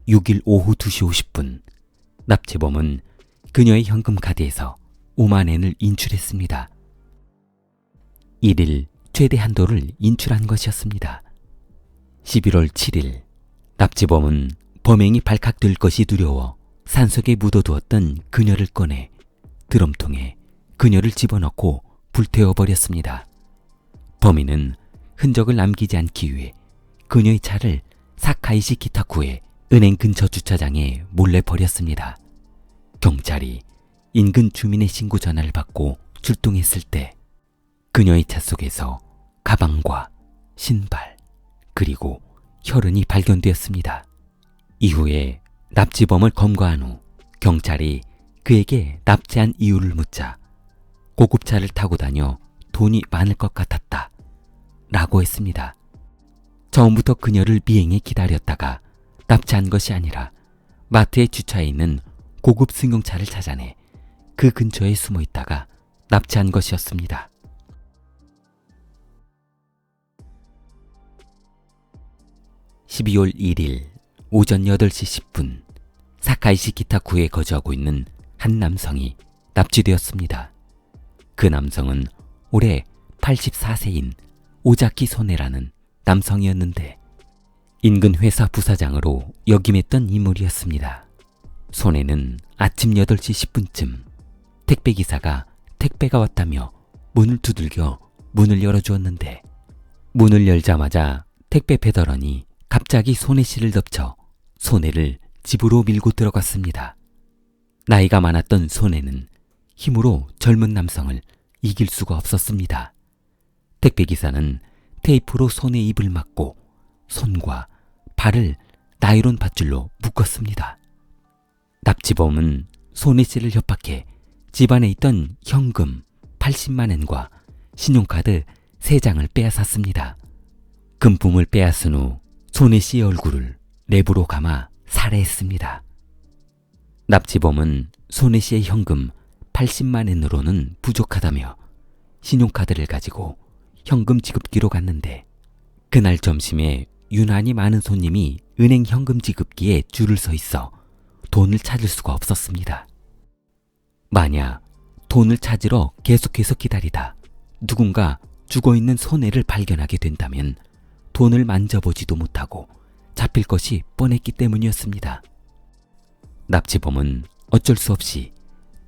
6일 오후 2시 50분 납치범은 그녀의 현금 카드에서 5만 엔을 인출했습니다. 1일 최대 한도를 인출한 것이었습니다. 11월 7일 납치범은 범행이 발각될 것이 두려워 산속에 묻어두었던 그녀를 꺼내 드럼통에 그녀를 집어넣고 불태워버렸습니다. 범인은 흔적을 남기지 않기 위해 그녀의 차를 사카이시 기타쿠의 은행 근처 주차장에 몰래 버렸습니다. 경찰이 인근 주민의 신고 전화를 받고 출동했을 때 그녀의 차 속에서 가방과 신발 그리고 혈흔이 발견되었습니다. 이후에 납치범을 검거한 후 경찰이 그에게 납치한 이유를 묻자 고급차를 타고 다녀 돈이 많을 것 같았다 라고 했습니다. 처음부터 그녀를 미행해 기다렸다가 납치한 것이 아니라 마트에 주차해 있는 고급 승용차를 찾아내 그 근처에 숨어 있다가 납치한 것이었습니다. (12월 1일) 오전 8시 10분 사카이시 기타쿠에 거주하고 있는 한 남성이 납치되었습니다. 그 남성은 올해 84세인 오자키 소네라는 남성이었는데 인근 회사 부사장으로 역임했던 인물이었습니다. 소네는 아침 8시 10분쯤 택배기사가 택배가 왔다며 문을 두들겨 문을 열어주었는데 문을 열자마자 택배 배달원이 갑자기 소네 씨를 덮쳐 소네를 집으로 밀고 들어갔습니다. 나이가 많았던 소네는 힘으로 젊은 남성을 이길 수가 없었습니다. 택배기사는 테이프로 소네의 입을 막고 손과 발을 나이론 밧줄로 묶었습니다. 납치범은 소네 씨를 협박해 집안에 있던 현금 80만 엔과 신용카드 3장을 빼앗았습니다. 금품을 빼앗은 후 소네 씨의 얼굴을 랩으로 감아 살해했습니다. 납치범은 소네 씨의 현금 80만 엔으로는 부족하다며 신용카드를 가지고 현금 지급기로 갔는데 그날 점심에 유난히 많은 손님이 은행 현금 지급기에 줄을 서 있어 돈을 찾을 수가 없었습니다. 만약 돈을 찾으러 계속해서 기다리다 누군가 죽어있는 소네를 발견하게 된다면 돈을 만져보지도 못하고 잡힐 것이 뻔했기 때문이었습니다. 납치범은 어쩔 수 없이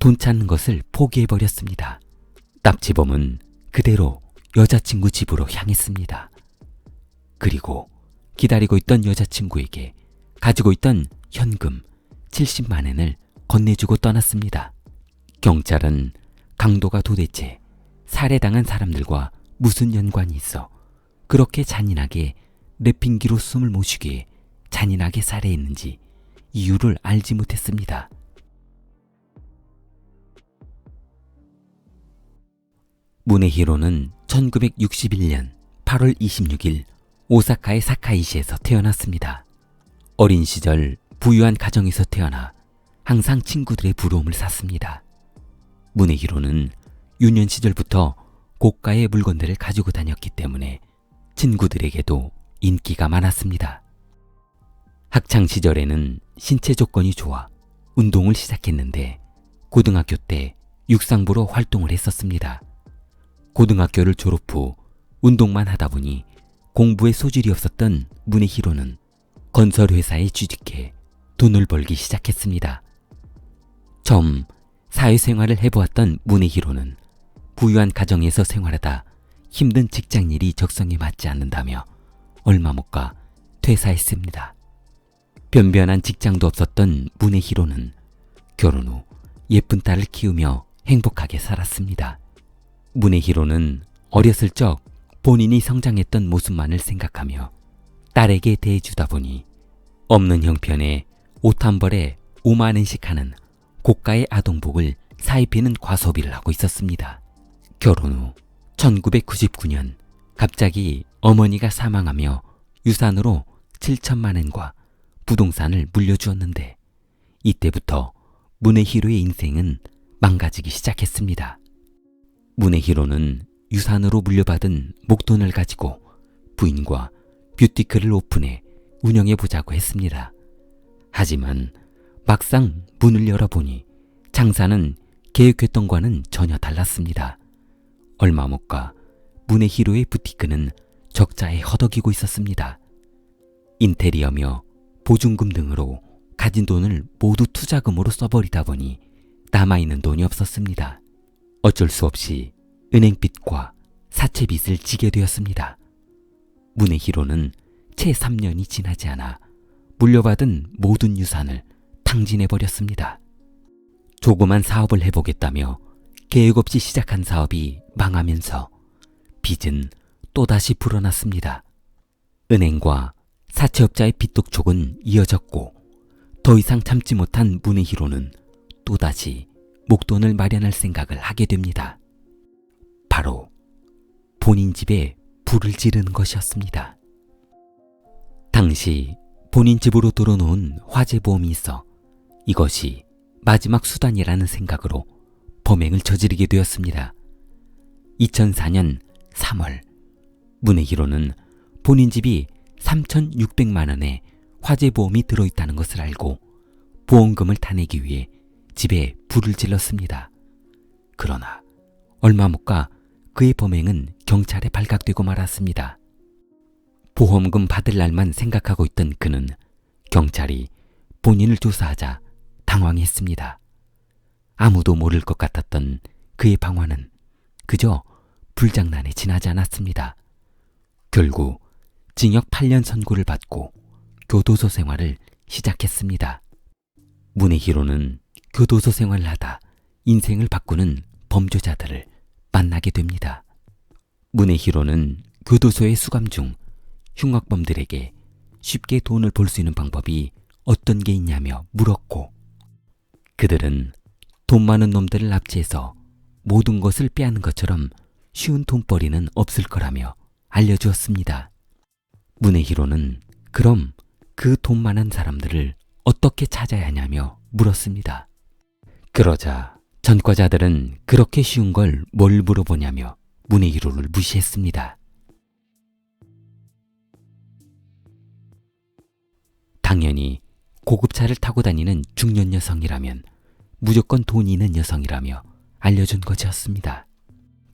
돈 찾는 것을 포기해버렸습니다. 납치범은 그대로 여자친구 집으로 향했습니다. 그리고 기다리고 있던 여자친구에게 가지고 있던 현금 70만 원을 건네주고 떠났습니다. 경찰은 강도가 도대체 살해당한 사람들과 무슨 연관이 있어 그렇게 잔인하게 내핑기로 숨을 못 쉬게 잔인하게 살해했는지 이유를 알지 못했습니다. 문에히로는 1961년 8월 26일 오사카의 사카이시에서 태어났습니다. 어린 시절 부유한 가정에서 태어나 항상 친구들의 부러움을 샀습니다. 문에히로는 유년 시절부터 고가의 물건들을 가지고 다녔기 때문에 친구들에게도 인기가 많았습니다. 학창 시절에는 신체 조건이 좋아 운동을 시작했는데 고등학교 때 육상부로 활동을 했었습니다. 고등학교를 졸업 후 운동만 하다 보니 공부에 소질이 없었던 문에히로는 건설회사에 취직해 돈을 벌기 시작했습니다. 처음 사회생활을 해보았던 문에히로는 부유한 가정에서 생활하다 힘든 직장일이 적성에 맞지 않는다며 얼마 못 가 퇴사했습니다. 변변한 직장도 없었던 문에히로는 결혼 후 예쁜 딸을 키우며 행복하게 살았습니다. 문에히로는 어렸을 적 본인이 성장했던 모습만을 생각하며 딸에게 대해주다 보니 없는 형편에 옷 한 벌에 5만 원씩 하는 고가의 아동복을 사입히는 과소비를 하고 있었습니다. 결혼 후 1999년 갑자기 어머니가 사망하며 유산으로 7천만 원과 부동산을 물려주었는데 이때부터 문에히로의 인생은 망가지기 시작했습니다. 문에히로는 유산으로 물려받은 목돈을 가지고 부인과 뷰티클을 오픈해 운영해보자고 했습니다. 하지만 막상 문을 열어보니 장사는 계획했던 것과는 전혀 달랐습니다. 얼마 못 가 문에히로의 부티크는 적자에 허덕이고 있었습니다. 인테리어며 보증금 등으로 가진 돈을 모두 투자금으로 써버리다 보니 남아있는 돈이 없었습니다. 어쩔 수 없이 은행빚과 사채빚을 지게 되었습니다. 문에히로는 채 3년이 지나지 않아 물려받은 모든 유산을 탕진해버렸습니다. 조그만 사업을 해보겠다며 계획 없이 시작한 사업이 망하면서 빚은 또다시 불어났습니다. 은행과 사채업자의 빚독촉은 이어졌고 더 이상 참지 못한 문에히로는 또다시 목돈을 마련할 생각을 하게 됩니다. 바로 본인 집에 불을 지르는 것이었습니다. 당시 본인 집으로 들어놓은 화재보험이 있어 이것이 마지막 수단이라는 생각으로 범행을 저지르게 되었습니다. 2004년 3월 문에히로는 본인 집이 3,600만 원의 화재보험이 들어있다는 것을 알고 보험금을 타내기 위해 집에 불을 질렀습니다. 그러나 얼마 못 가 그의 범행은 경찰에 발각되고 말았습니다. 보험금 받을 날만 생각하고 있던 그는 경찰이 본인을 조사하자 당황했습니다. 아무도 모를 것 같았던 그의 방화는 그저 불장난에 지나지 않았습니다. 결국 징역 8년 선고를 받고 교도소 생활을 시작했습니다. 문에히로는 교도소 생활을 하다 인생을 바꾸는 범죄자들을 만나게 됩니다. 문에히로는 교도소의 수감 중 흉악범들에게 쉽게 돈을 벌 수 있는 방법이 어떤 게 있냐며 물었고 그들은 돈 많은 놈들을 납치해서 모든 것을 빼앗는 것처럼 쉬운 돈벌이는 없을 거라며 알려주었습니다. 문에히로는 그럼 그 돈 많은 사람들을 어떻게 찾아야 하냐며 물었습니다. 그러자 전과자들은 그렇게 쉬운 걸 뭘 물어보냐며 문에히로를 무시했습니다. 당연히 고급차를 타고 다니는 중년 여성이라면 무조건 돈이 있는 여성이라며 알려준 것이었습니다.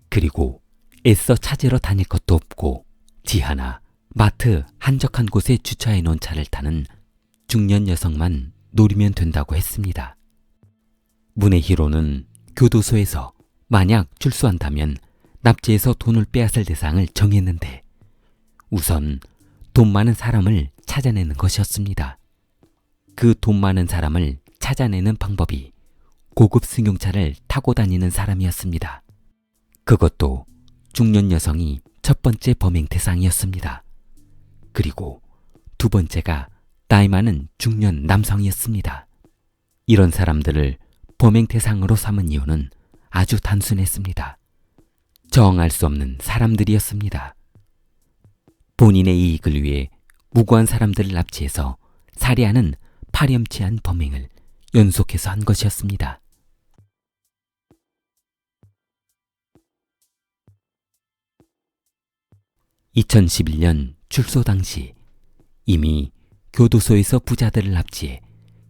그리고 애써 찾으러 다닐 것도 없고 지하나 마트 한적한 곳에 주차해 놓은 차를 타는 중년 여성만 노리면 된다고 했습니다. 문의희로는 교도소에서 만약 출소한다면 납치해서 돈을 빼앗을 대상을 정했는데 우선 돈 많은 사람을 찾아내는 것이었습니다. 그 돈 많은 사람을 찾아내는 방법이 고급 승용차를 타고 다니는 사람이었습니다. 그것도 중년 여성이 첫 번째 범행 대상이었습니다. 그리고 두 번째가 나이 많은 중년 남성이었습니다. 이런 사람들을 범행 대상으로 삼은 이유는 아주 단순했습니다. 정할 수 없는 사람들이었습니다. 본인의 이익을 위해 무고한 사람들을 납치해서 살해하는 파렴치한 범행을 연속해서 한 것이었습니다. (2011년) 출소 당시 이미 교도소에서 부자들을 납치해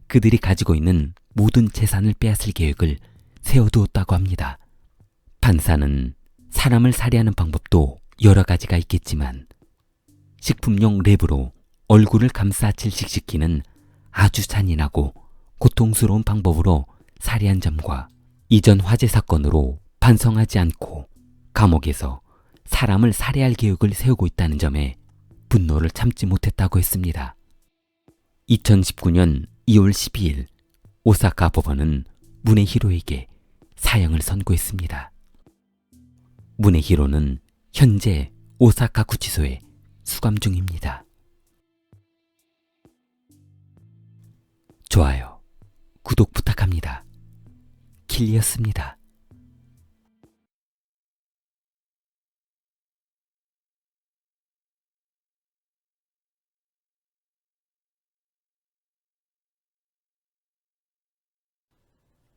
그들이 가지고 있는 모든 재산을 빼앗을 계획을 세워두었다고 합니다. 판사는 사람을 살해하는 방법도 여러 가지가 있겠지만 식품용 랩으로 얼굴을 감싸질식시키는 아주 잔인하고 고통스러운 방법으로 살해한 점과 이전 화재 사건으로 반성하지 않고 감옥에서 사람을 살해할 계획을 세우고 있다는 점에 분노를 참지 못했다고 했습니다. 2019년 2월 12일 오사카 법원은 문의히로에게 사형을 선고했습니다. 문의히로는 현재 오사카 구치소에 수감 중입니다. 좋아요, 구독 부탁합니다. 킬리였습니다.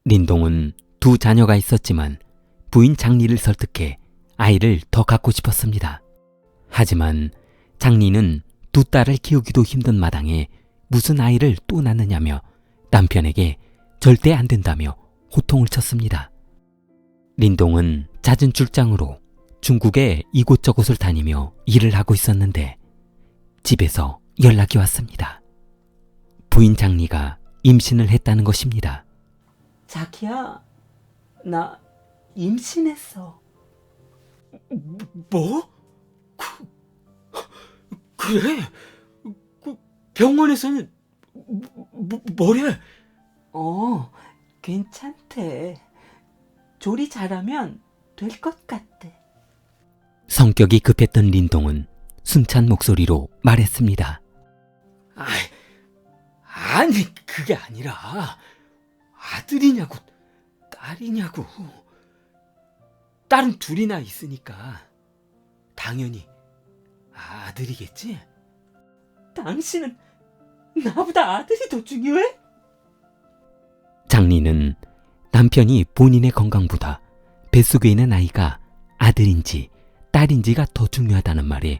린동은 두 자녀가 있었지만 부인 장리를 설득해 아이를 더 갖고 싶었습니다. 하지만 장리는 두 딸을 키우기도 힘든 마당에 무슨 아이를 또 낳느냐며 남편에게 절대 안 된다며 호통을 쳤습니다. 린동은 잦은 출장으로 중국의 이곳저곳을 다니며 일을 하고 있었는데 집에서 연락이 왔습니다. 부인 장리가 임신을 했다는 것입니다. 자기야, 나 임신했어. 뭐? 그래? 병원에서는 뭐래? 괜찮대. 조리 잘하면 될 것 같대. 성격이 급했던 린동은 숨찬 목소리로 말했습니다. 아니 그게 아니라 아들이냐고 딸이냐고. 딸은 둘이나 있으니까 당연히 아들이겠지? 당신은 나보다 아들이 더 중요해? 장리는 남편이 본인의 건강보다 뱃속에 있는 아이가 아들인지 딸인지가 더 중요하다는 말에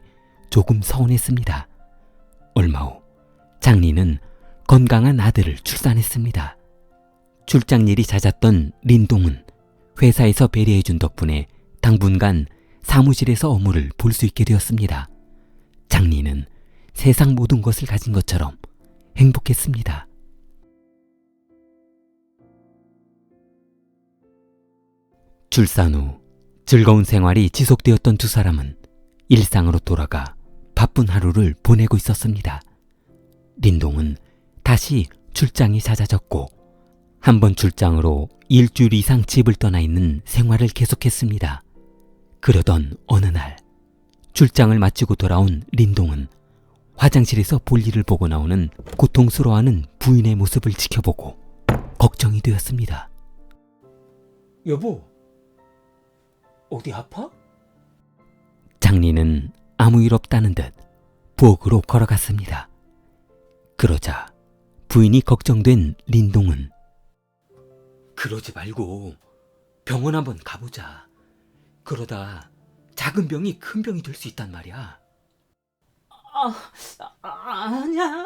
조금 서운했습니다. 얼마 후 장리는 건강한 아들을 출산했습니다. 출장일이 잦았던 린동은 회사에서 배려해준 덕분에 당분간 사무실에서 업무를 볼 수 있게 되었습니다. 장리는 세상 모든 것을 가진 것처럼 행복했습니다. 출산 후 즐거운 생활이 지속되었던 두 사람은 일상으로 돌아가 바쁜 하루를 보내고 있었습니다. 린동은 다시 출장이 잦아졌고 한 번 출장으로 일주일 이상 집을 떠나 있는 생활을 계속했습니다. 그러던 어느 날 출장을 마치고 돌아온 린동은 화장실에서 볼일을 보고 나오는 고통스러워하는 부인의 모습을 지켜보고 걱정이 되었습니다. 여보, 어디 아파? 장리는 아무 일 없다는 듯 부엌으로 걸어갔습니다. 그러자 부인이 걱정된 린동은 그러지 말고 병원 한번 가보자. 그러다 작은 병이 큰 병이 될 수 있단 말이야. 아니야.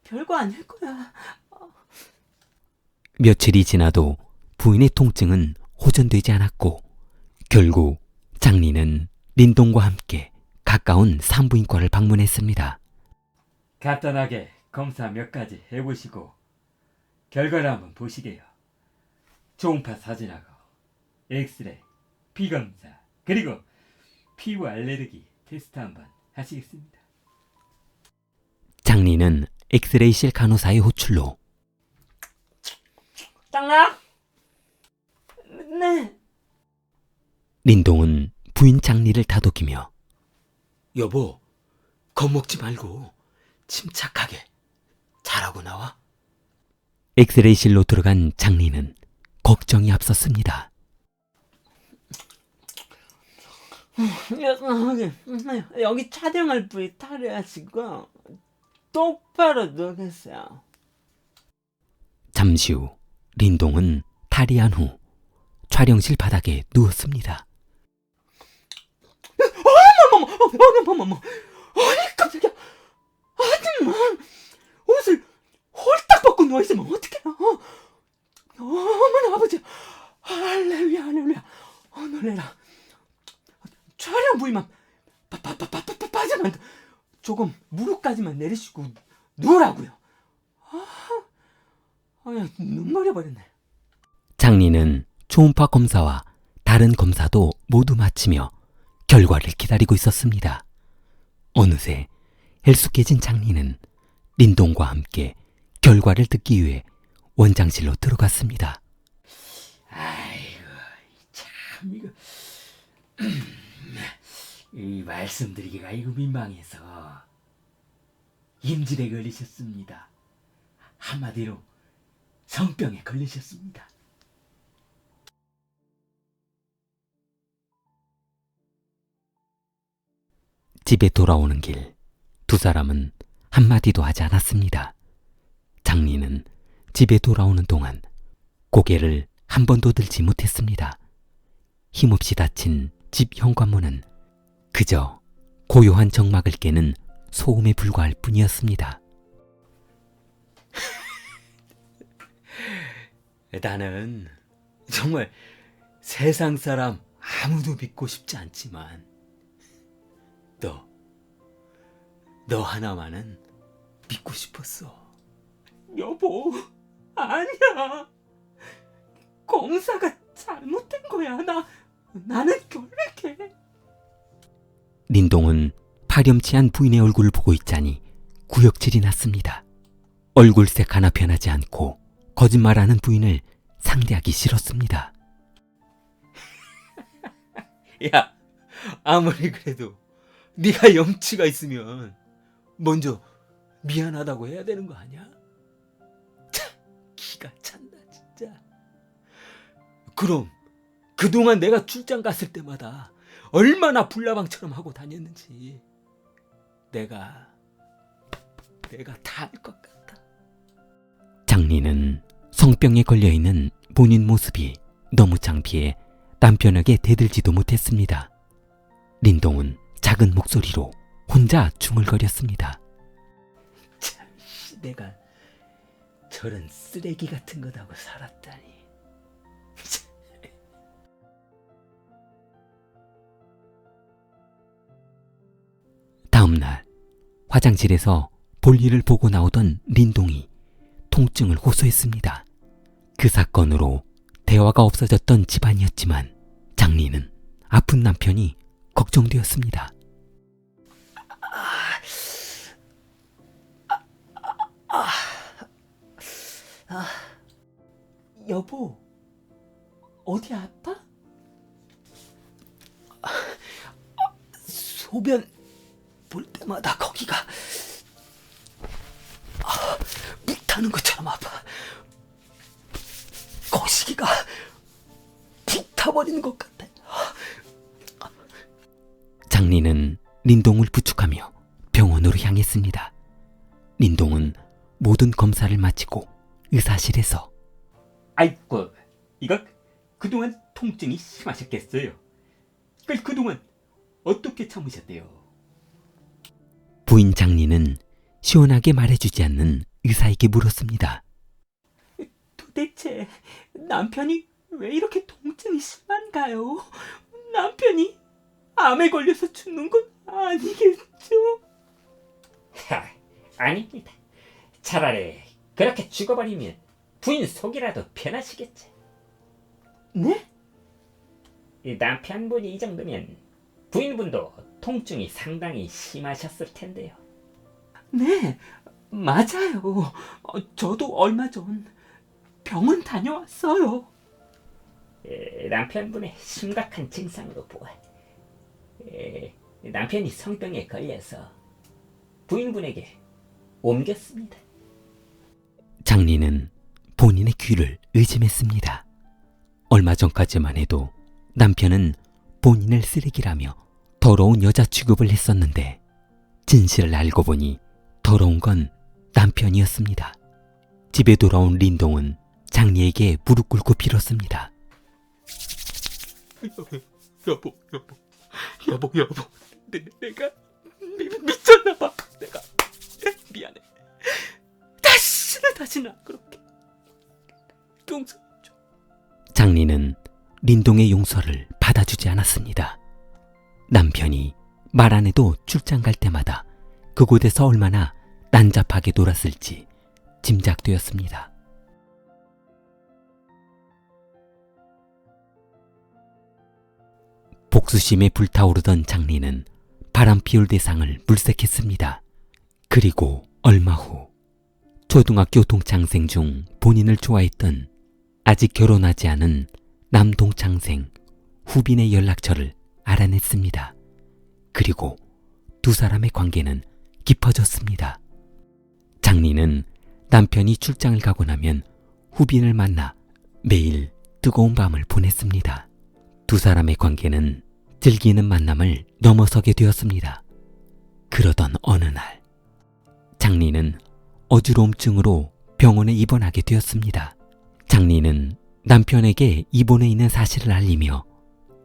별거 아닐 거야. 며칠이 지나도 부인의 통증은 호전되지 않았고 결국 장리는 린동과 함께 가까운 산부인과를 방문했습니다. 간단하게 검사 몇 가지 해보시고 결과를 한번 보시게요. 초음파 사진하고 엑스레이, 피검사, 그리고 피부 알레르기 테스트 한번 하시겠습니다. 장리는 엑스레이실 간호사의 호출로 장나? 네. 린동은 부인 장리를 다독이며 여보, 겁먹지 말고 침착하게 잘하고 나와. 엑스레이실로 들어간 장리는 걱정이 앞섰습니다. 여기 촬영할 부위 탈의하시고 똑바로 누우세요. 잠시 후 린동은 탈의한 후 촬영실 바닥에 누웠습니다. 어머머머, 아니 깜짝이야. 아줌마, 옷을 홀딱 벗고 누워있으면 어떡해요? 어머나 아버지, 할렐루야 할렐루야. 놀래라. 촬영 부위만 빠지만 조금 무릎까지만 내리시고 누우라고요. 눈 멀어버렸네. 장리는 초음파 검사와 다른 검사도 모두 마치며 결과를 기다리고 있었습니다. 어느새 헬쑥해진 장리는 린동과 함께 결과를 듣기 위해 원장실로 들어갔습니다. 아이고 참 이거 이 말씀드리기가 이거 민망해서 임질에 걸리셨습니다. 한마디로 성병에 걸리셨습니다. 집에 돌아오는 길 두 사람은 한마디도 하지 않았습니다. 장리는 집에 돌아오는 동안 고개를 한 번도 들지 못했습니다. 힘없이 닫힌 집 현관문은 그저 고요한 정막을 깨는 소음에 불과할 뿐이었습니다. 나는 정말 세상 사람 아무도 믿고 싶지 않지만 너 하나만은 믿고 싶었어. 여보, 아니야. 검사가 잘못된 거야. 나는 결백해. 린동은 파렴치한 부인의 얼굴을 보고 있자니 구역질이 났습니다. 얼굴색 하나 변하지 않고 거짓말하는 부인을 상대하기 싫었습니다. 야, 아무리 그래도 네가 염치가 있으면 먼저 미안하다고 해야 되는 거 아니야? 참, 기가 찬다 진짜. 그럼 그동안 내가 출장 갔을 때마다 얼마나 불나방처럼 하고 다녔는지 내가 다 알 것 같다. 장리는 성병에 걸려있는 본인 모습이 너무 창피해 남편에게 대들지도 못했습니다. 린동은 작은 목소리로 혼자 중얼거렸습니다. 참, 내가 저런 쓰레기 같은 거다고 살았다니. 다음 날 화장실에서 볼일을 보고 나오던 린동이 통증을 호소했습니다. 그 사건으로 대화가 없어졌던 집안이었지만 장리는 아픈 남편이 걱정되었습니다. 여보, 어디 아파? 소변 볼 때마다 거기가 물 타는 것처럼 아파. 거시기가 푹 타버리는 것 같아. 장리는 린동을 부축하며 병원으로 향했습니다. 린동은 모든 검사를 마치고 의사실에서 아이고 이거 그동안 통증이 심하셨겠어요. 그걸 그동안 어떻게 참으셨대요? 부인 장리는 시원하게 말해주지 않는 의사에게 물었습니다. 도대체 남편이 왜 이렇게 통증이 심한가요? 남편이 암에 걸려서 죽는 건 아니겠죠? 아닙니다. 차라리 그렇게 죽어버리면 부인 속이라도 편하시겠지. 네? 이 남편분이 이 정도면 부인분도 통증이 상당히 심하셨을 텐데요. 네, 맞아요. 저도 얼마 전 병원 다녀왔어요. 남편분의 심각한 증상으로 보아 남편이 성병에 걸려서 부인분에게 옮겼습니다. 장리는 본인의 귀를 의심했습니다. 얼마 전까지만 해도 남편은 본인을 쓰레기라며 더러운 여자 취급을 했었는데 진실을 알고 보니 더러운 건 남편이었습니다. 집에 돌아온 린동은 장리에게 무릎 꿇고 빌었습니다. 여보. 내가 미쳤나봐. 내가 미안해. 다시는 안 그렇게. 용서해줘. 장리는 린동의 용서를 받아주지 않았습니다. 남편이 말 안 해도 출장 갈 때마다 그곳에서 얼마나 난잡하게 놀았을지 짐작되었습니다. 복수심에 불타오르던 장리는 바람 피울 대상을 물색했습니다. 그리고 얼마 후 초등학교 동창생 중 본인을 좋아했던 아직 결혼하지 않은 남동창생 후빈의 연락처를 알아냈습니다. 그리고 두 사람의 관계는 깊어졌습니다. 장리는 남편이 출장을 가고 나면 후빈을 만나 매일 뜨거운 밤을 보냈습니다. 두 사람의 관계는 즐기는 만남을 넘어서게 되었습니다. 그러던 어느 날 장리는 어지러움증으로 병원에 입원하게 되었습니다. 장리는 남편에게 입원해 있는 사실을 알리며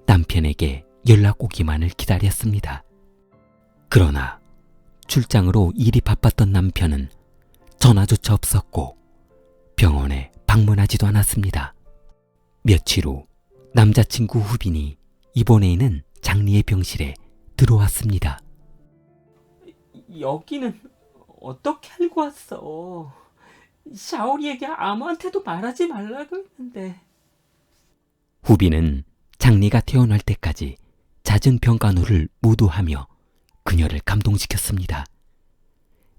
남편에게 연락 오기만을 기다렸습니다. 그러나 출장으로 일이 바빴던 남편은 전화조차 없었고 병원에 방문하지도 않았습니다. 며칠 후 남자친구 후빈이 입원해 있는 장리의 병실에 들어왔습니다. 여기는 어떻게 알고 왔어? 샤오리에게 아무한테도 말하지 말라고 했는데. 후빈은 장리가 태어날 때까지 잦은 병간호를 모두 하며 그녀를 감동시켰습니다.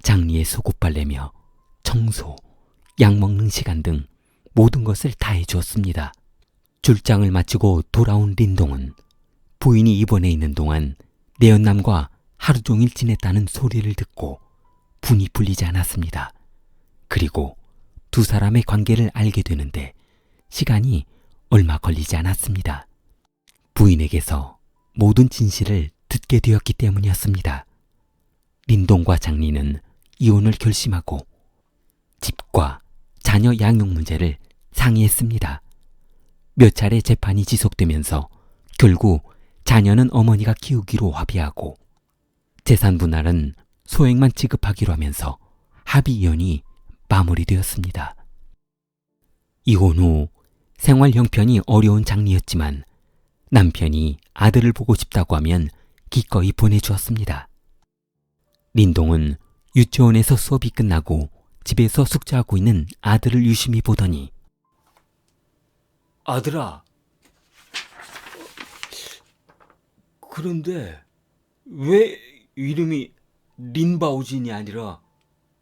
장리의 속옷 빨래며 청소, 약 먹는 시간 등 모든 것을 다 해주었습니다. 출장을 마치고 돌아온 린동은 부인이 입원해 있는 동안 내연남과 하루 종일 지냈다는 소리를 듣고 분이 풀리지 않았습니다. 그리고 두 사람의 관계를 알게 되는데 시간이 얼마 걸리지 않았습니다. 부인에게서 모든 진실을 듣게 되었기 때문이었습니다. 린동과 장리는 이혼을 결심하고 집과 자녀 양육 문제를 상의했습니다. 몇 차례 재판이 지속되면서 결국 자녀는 어머니가 키우기로 합의하고 재산 분할은 소액만 지급하기로 하면서 합의 이혼이 마무리되었습니다. 이혼 후 생활 형편이 어려운 장리였지만 남편이 아들을 보고 싶다고 하면 기꺼이 보내주었습니다. 린동은 유치원에서 수업이 끝나고 집에서 숙제하고 있는 아들을 유심히 보더니 아들아, 그런데 왜 이름이 린바오진이 아니라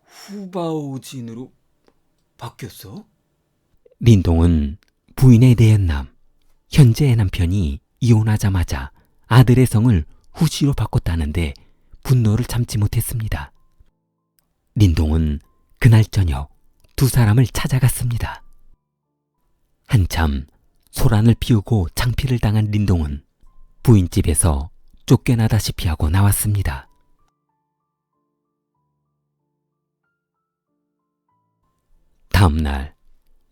후바오진으로 바뀌었어? 린동은 부인의 내연남, 현재의 남편이 이혼하자마자 아들의 성을 후시로 바꿨다는데 분노를 참지 못했습니다. 린동은 그날 저녁 두 사람을 찾아갔습니다. 한참 소란을 피우고 창피를 당한 린동은 부인집에서 쫓겨나다시피 하고 나왔습니다. 다음 날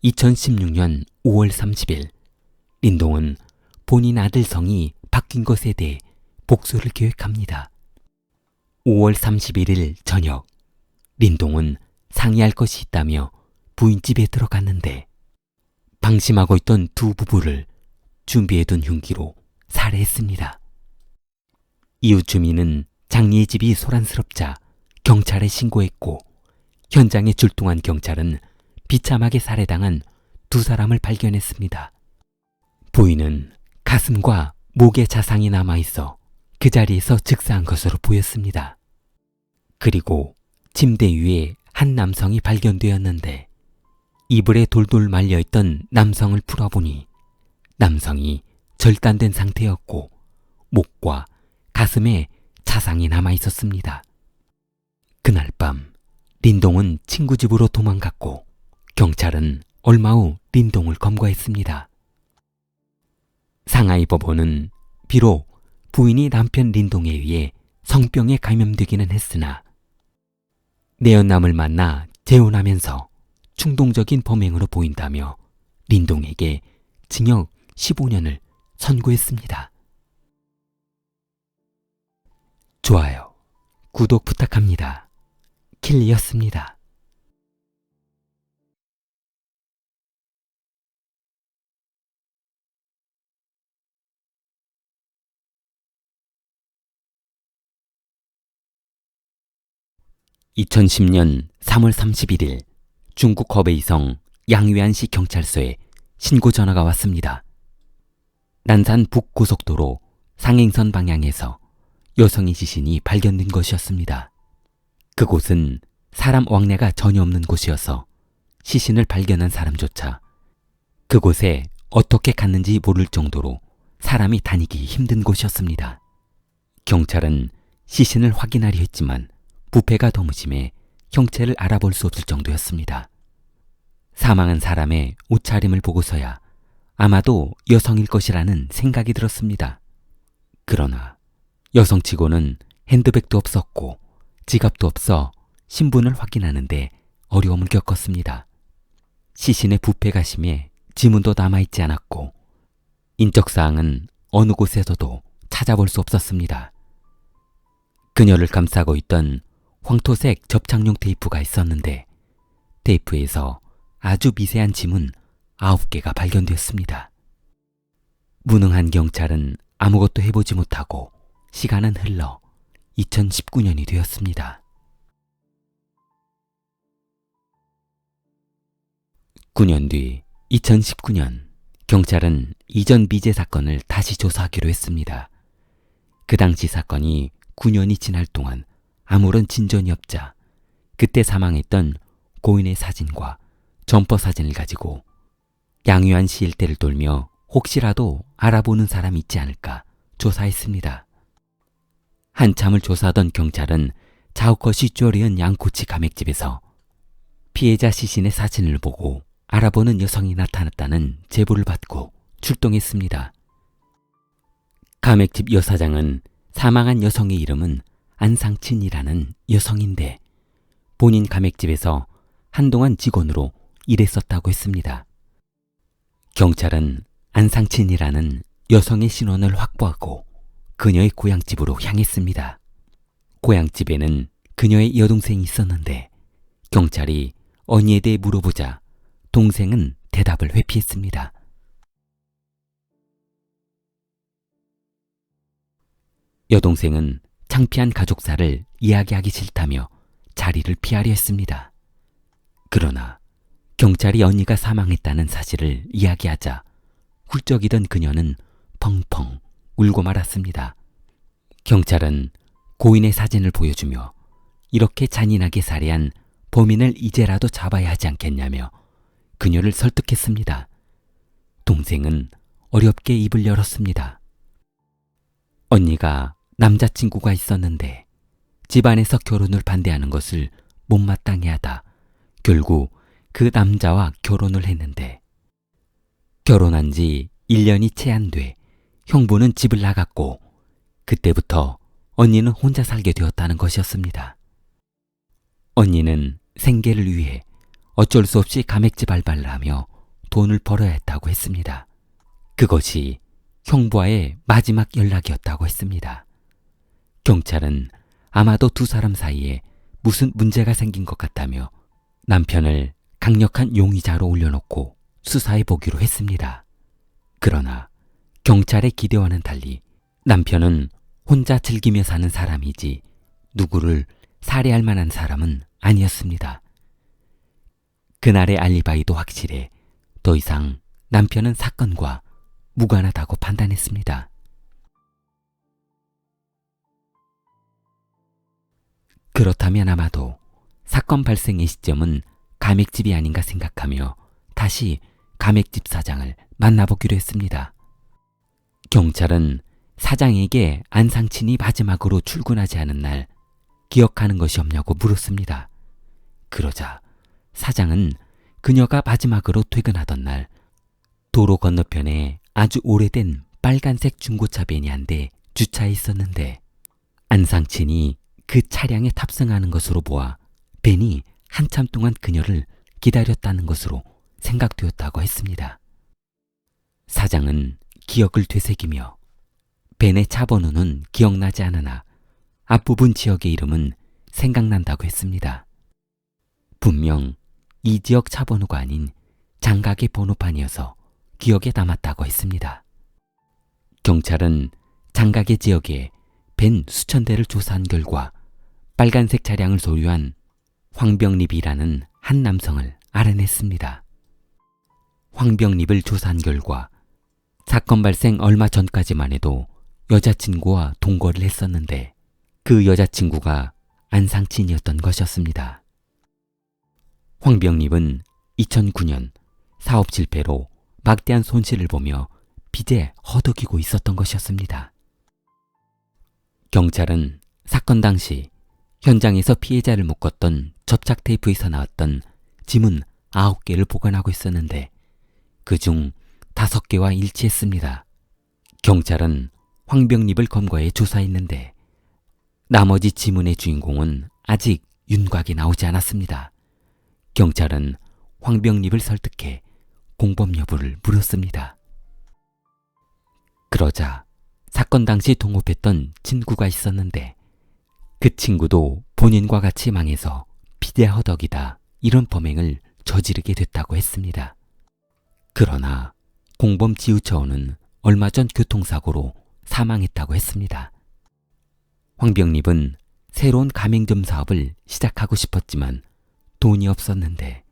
2016년 5월 30일 린동은 본인 아들 성이 바뀐 것에 대해 복수를 계획합니다. 5월 31일 저녁 린동은 상의할 것이 있다며 부인집에 들어갔는데 방심하고 있던 두 부부를 준비해둔 흉기로 살해했습니다. 이웃 주민은 장리의 집이 소란스럽자 경찰에 신고했고 현장에 출동한 경찰은 비참하게 살해당한 두 사람을 발견했습니다. 부인은 가슴과 목에 자상이 남아있어 그 자리에서 즉사한 것으로 보였습니다. 그리고 침대 위에 한 남성이 발견되었는데 이불에 돌돌 말려있던 남성을 풀어보니 남성이 절단된 상태였고 목과 가슴에 자상이 남아있었습니다. 그날 밤 린동은 친구 집으로 도망갔고 경찰은 얼마 후 린동을 검거했습니다. 상하이 법원은 비록 부인이 남편 린동에 의해 성병에 감염되기는 했으나 내연남을 만나 재혼하면서 충동적인 범행으로 보인다며 린동에게 징역 15년을 선고했습니다. 좋아요, 구독 부탁합니다. 킬리였습니다. (2010년 3월 31일) 중국 허베이성 양위안시 경찰서에 신고 전화가 왔습니다. 난산 북고속도로 상행선 방향에서 여성의 시신이 발견된 것이었습니다. 그곳은 사람 왕래가 전혀 없는 곳이어서 시신을 발견한 사람조차 그곳에 어떻게 갔는지 모를 정도로 사람이 다니기 힘든 곳이었습니다. 경찰은 시신을 확인하려 했지만 부패가 너무 심해 형체를 알아볼 수 없을 정도였습니다. 사망한 사람의 옷차림을 보고서야 아마도 여성일 것이라는 생각이 들었습니다. 그러나 여성치고는 핸드백도 없었고 지갑도 없어 신분을 확인하는데 어려움을 겪었습니다. 시신의 부패가 심해 지문도 남아있지 않았고 인적사항은 어느 곳에서도 찾아볼 수 없었습니다. 그녀를 감싸고 있던 황토색 접착용 테이프가 있었는데 테이프에서 아주 미세한 지문 9개가 발견되었습니다. 무능한 경찰은 아무것도 해보지 못하고 시간은 흘러 2019년이 되었습니다. 9년 뒤 2019년 경찰은 이전 미제 사건을 다시 조사하기로 했습니다. 그 당시 사건이 9년이 지날 동안 아무런 진전이 없자 그때 사망했던 고인의 사진과 점퍼 사진을 가지고 양유안 씨 일대를 돌며 혹시라도 알아보는 사람이 있지 않을까 조사했습니다. 한참을 조사하던 경찰은 자우컷이 쪼리은 양꼬치 가맥집에서 피해자 시신의 사진을 보고 알아보는 여성이 나타났다는 제보를 받고 출동했습니다. 가맥집 여사장은 사망한 여성의 이름은 안상친이라는 여성인데 본인 가맥집에서 한동안 직원으로 일했었다고 했습니다. 경찰은 안상친이라는 여성의 신원을 확보하고 그녀의 고향집으로 향했습니다. 고향집에는 그녀의 여동생이 있었는데 경찰이 언니에 대해 물어보자 동생은 대답을 회피했습니다. 여동생은 창피한 가족사를 이야기하기 싫다며 자리를 피하려 했습니다. 그러나 경찰이 언니가 사망했다는 사실을 이야기하자 훌쩍이던 그녀는 펑펑 울고 말았습니다. 경찰은 고인의 사진을 보여주며 이렇게 잔인하게 살해한 범인을 이제라도 잡아야 하지 않겠냐며 그녀를 설득했습니다. 동생은 어렵게 입을 열었습니다. 언니가 남자친구가 있었는데 집안에서 결혼을 반대하는 것을 못마땅해 하다 결국 그 남자와 결혼을 했는데 결혼한 지 1년이 채 안 돼 형부는 집을 나갔고 그때부터 언니는 혼자 살게 되었다는 것이었습니다. 언니는 생계를 위해 어쩔 수 없이 가맥집 알바를 하며 돈을 벌어야 했다고 했습니다. 그것이 형부와의 마지막 연락이었다고 했습니다. 경찰은 아마도 두 사람 사이에 무슨 문제가 생긴 것 같다며 남편을 강력한 용의자로 올려놓고 수사해 보기로 했습니다. 그러나 경찰의 기대와는 달리 남편은 혼자 즐기며 사는 사람이지 누구를 살해할 만한 사람은 아니었습니다. 그날의 알리바이도 확실해 더 이상 남편은 사건과 무관하다고 판단했습니다. 그렇다면 아마도 사건 발생의 시점은 가맥집이 아닌가 생각하며 다시 가맥집 사장을 만나보기로 했습니다. 경찰은 사장에게 안상친이 마지막으로 출근하지 않은 날 기억하는 것이 없냐고 물었습니다. 그러자 사장은 그녀가 마지막으로 퇴근하던 날 도로 건너편에 아주 오래된 빨간색 중고차 벤이 한 대 주차해 있었는데 안상친이 그 차량에 탑승하는 것으로 보아 벤이 한참 동안 그녀를 기다렸다는 것으로 생각되었다고 했습니다. 사장은 기억을 되새기며 벤의 차 번호는 기억나지 않으나 앞부분 지역의 이름은 생각난다고 했습니다. 분명 이 지역 차 번호가 아닌 장각의 번호판이어서 기억에 남았다고 했습니다. 경찰은 장각의 지역에 벤 수천 대를 조사한 결과 빨간색 차량을 소유한 황병립이라는 한 남성을 알아냈습니다. 황병립을 조사한 결과 사건 발생 얼마 전까지만 해도 여자친구와 동거를 했었는데 그 여자친구가 안상친이었던 것이었습니다. 황병립은 2009년 사업 실패로 막대한 손실을 보며 빚에 허덕이고 있었던 것이었습니다. 경찰은 사건 당시 현장에서 피해자를 묶었던 접착 테이프에서 나왔던 지문 9개를 보관하고 있었는데 그중 5개와 일치했습니다. 경찰은 황병립을 검거해 조사했는데 나머지 지문의 주인공은 아직 윤곽이 나오지 않았습니다. 경찰은 황병립을 설득해 공범 여부를 물었습니다. 그러자 사건 당시 동업했던 친구가 있었는데 그 친구도 본인과 같이 망해서 빚에 허덕이다 이런 범행을 저지르게 됐다고 했습니다. 그러나 공범 지우처우는 얼마 전 교통사고로 사망했다고 했습니다. 황병립은 새로운 가맹점 사업을 시작하고 싶었지만 돈이 없었는데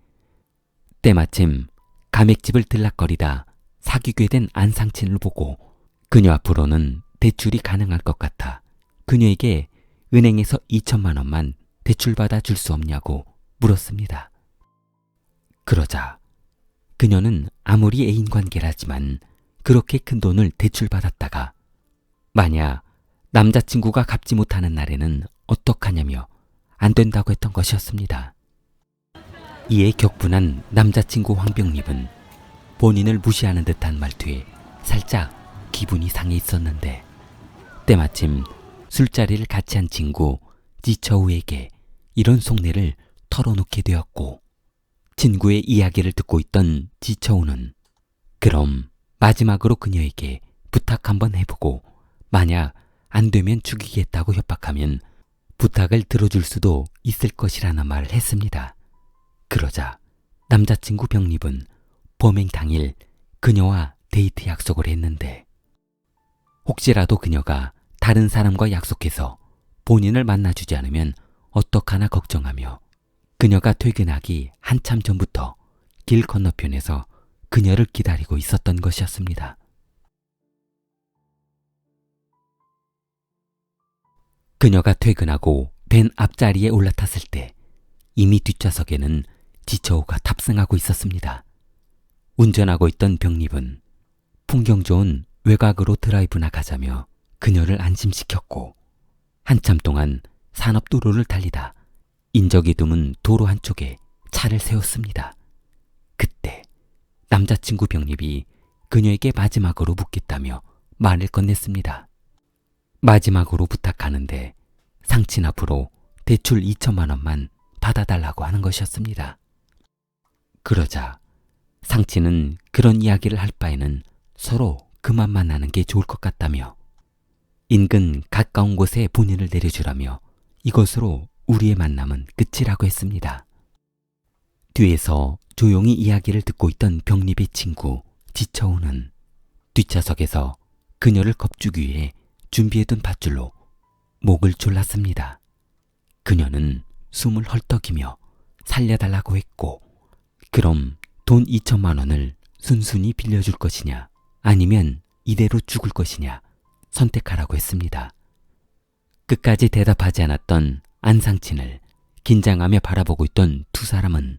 때마침 가맥집을 들락거리다 사귀게 된 안상친을 보고 그녀 앞으로는 대출이 가능할 것 같아 그녀에게 은행에서 2천만 원만 대출받아 줄 수 없냐고 물었습니다. 그러자 그녀는 아무리 애인 관계라지만 그렇게 큰 돈을 대출받았다가 만약 남자친구가 갚지 못하는 날에는 어떡하냐며 안 된다고 했던 것이었습니다. 이에 격분한 남자친구 황병립은 본인을 무시하는 듯한 말투에 살짝 기분이 상해 있었는데 때마침 술자리를 같이 한 친구 지처우에게 이런 속내를 털어놓게 되었고 친구의 이야기를 듣고 있던 지처우는 그럼 마지막으로 그녀에게 부탁 한번 해보고 만약 안 되면 죽이겠다고 협박하면 부탁을 들어줄 수도 있을 것이라는 말을 했습니다. 그러자 남자친구 병립은 범행 당일 그녀와 데이트 약속을 했는데 혹시라도 그녀가 다른 사람과 약속해서 본인을 만나주지 않으면 어떡하나 걱정하며 그녀가 퇴근하기 한참 전부터 길 건너편에서 그녀를 기다리고 있었던 것이었습니다. 그녀가 퇴근하고 벤 앞자리에 올라탔을 때 이미 뒷좌석에는 지처우가 탑승하고 있었습니다. 운전하고 있던 병립은 풍경 좋은 외곽으로 드라이브나 가자며 그녀를 안심시켰고 한참 동안 산업도로를 달리다 인적이 드문 도로 한쪽에 차를 세웠습니다. 그때 남자친구 병립이 그녀에게 마지막으로 묻겠다며 말을 건넸습니다. 마지막으로 부탁하는데 상친 앞으로 대출 2천만 원만 받아달라고 하는 것이었습니다. 그러자 상친은 그런 이야기를 할 바에는 서로 그만 만나는 게 좋을 것 같다며 인근 가까운 곳에 본인을 내려주라며 이것으로 우리의 만남은 끝이라고 했습니다. 뒤에서 조용히 이야기를 듣고 있던 병립의 친구 지처우는 뒷좌석에서 그녀를 겁주기 위해 준비해둔 밧줄로 목을 졸랐습니다. 그녀는 숨을 헐떡이며 살려달라고 했고 그럼 돈 2천만 원을 순순히 빌려줄 것이냐 아니면 이대로 죽을 것이냐 선택하라고 했습니다. 끝까지 대답하지 않았던 안상친을 긴장하며 바라보고 있던 두 사람은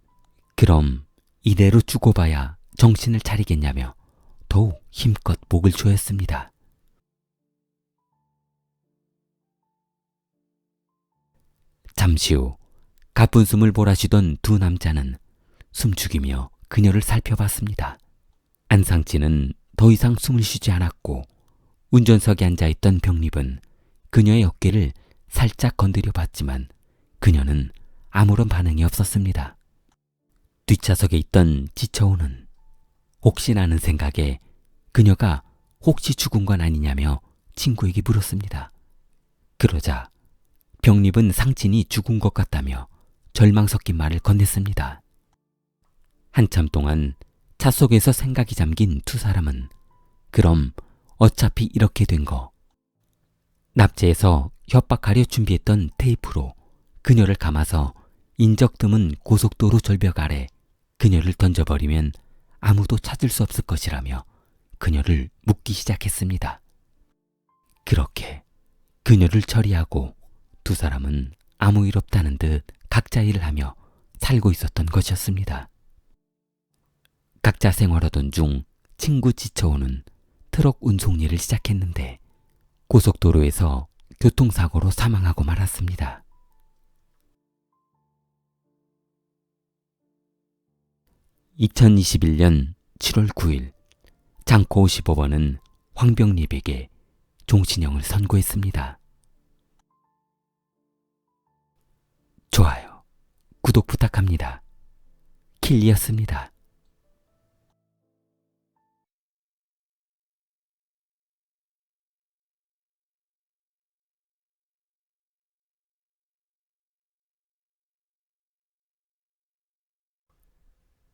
그럼 이대로 죽어봐야 정신을 차리겠냐며 더욱 힘껏 목을 조였습니다. 잠시 후 가쁜 숨을 몰아쉬던 두 남자는 숨죽이며 그녀를 살펴봤습니다. 안상진은 더 이상 숨을 쉬지 않았고 운전석에 앉아있던 병립은 그녀의 어깨를 살짝 건드려 봤지만 그녀는 아무런 반응이 없었습니다. 뒷좌석에 있던 지처우는 혹시나 하는 생각에 그녀가 혹시 죽은 건 아니냐며 친구에게 물었습니다. 그러자 병립은 상친이 죽은 것 같다며 절망 섞인 말을 건넸습니다. 한참 동안 차 속에서 생각이 잠긴 두 사람은 그럼 어차피 이렇게 된 거 납치해서 협박하려 준비했던 테이프로 그녀를 감아서 인적 드문 고속도로 절벽 아래 그녀를 던져버리면 아무도 찾을 수 없을 것이라며 그녀를 묻기 시작했습니다. 그렇게 그녀를 처리하고 두 사람은 아무 일 없다는 듯 각자 일을 하며 살고 있었던 것이었습니다. 각자 생활하던 중 친구 지쳐오는 트럭 운송 일을 시작했는데 고속도로에서 교통사고로 사망하고 말았습니다. (2021년 7월 9일) 장코 55번은 황병립에게 종신형을 선고했습니다. 좋아요, 구독 부탁합니다. 킬리였습니다.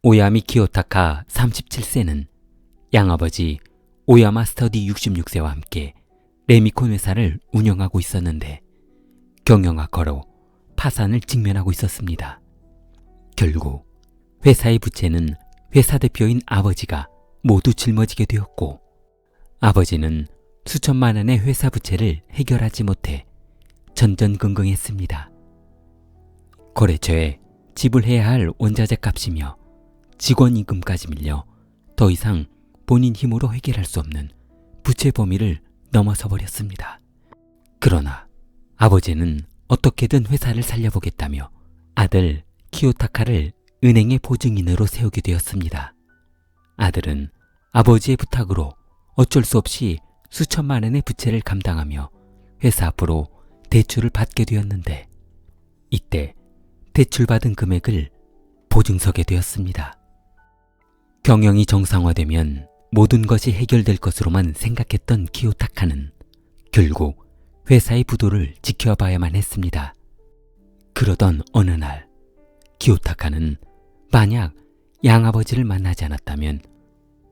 오야미 키요타카 37세는 양아버지 오야마 스터디 66세와 함께 레미콘 회사를 운영하고 있었는데 경영학과로 파산을 직면하고 있었습니다. 결국 회사의 부채는 회사 대표인 아버지가 모두 짊어지게 되었고 아버지는 수천만 원의 회사 부채를 해결하지 못해 전전긍긍했습니다. 거래처에 지불해야 할 원자재 값이며 직원 임금까지 밀려 더 이상 본인 힘으로 해결할 수 없는 부채 범위를 넘어서 버렸습니다. 그러나 아버지는 어떻게든 회사를 살려보겠다며 아들 키요타카를 은행의 보증인으로 세우게 되었습니다. 아들은 아버지의 부탁으로 어쩔 수 없이 수천만 원의 부채를 감당하며 회사 앞으로 대출을 받게 되었는데 이때 대출받은 금액을 보증서게 되었습니다. 경영이 정상화되면 모든 것이 해결될 것으로만 생각했던 키요타카는 결국 회사의 부도를 지켜봐야만 했습니다. 그러던 어느 날 키요타카는 만약 양아버지를 만나지 않았다면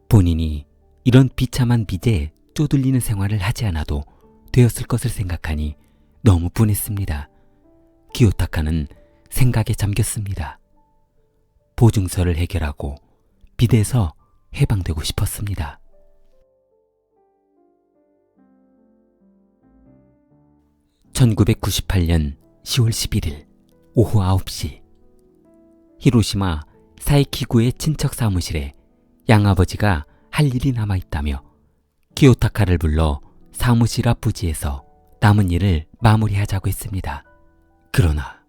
본인이 이런 비참한 빚에 쪼들리는 생활을 하지 않아도 되었을 것을 생각하니 너무 분했습니다. 키요타카는 생각에 잠겼습니다. 보증서를 해결하고 빚에서 해방되고 싶었습니다. (1998년 10월 11일) 오후 9시 히로시마 사이키구의 친척 사무실에 양아버지가 할 일이 남아있다며 키요타카를 불러 사무실 앞 부지에서 남은 일을 마무리하자고 했습니다. 그러나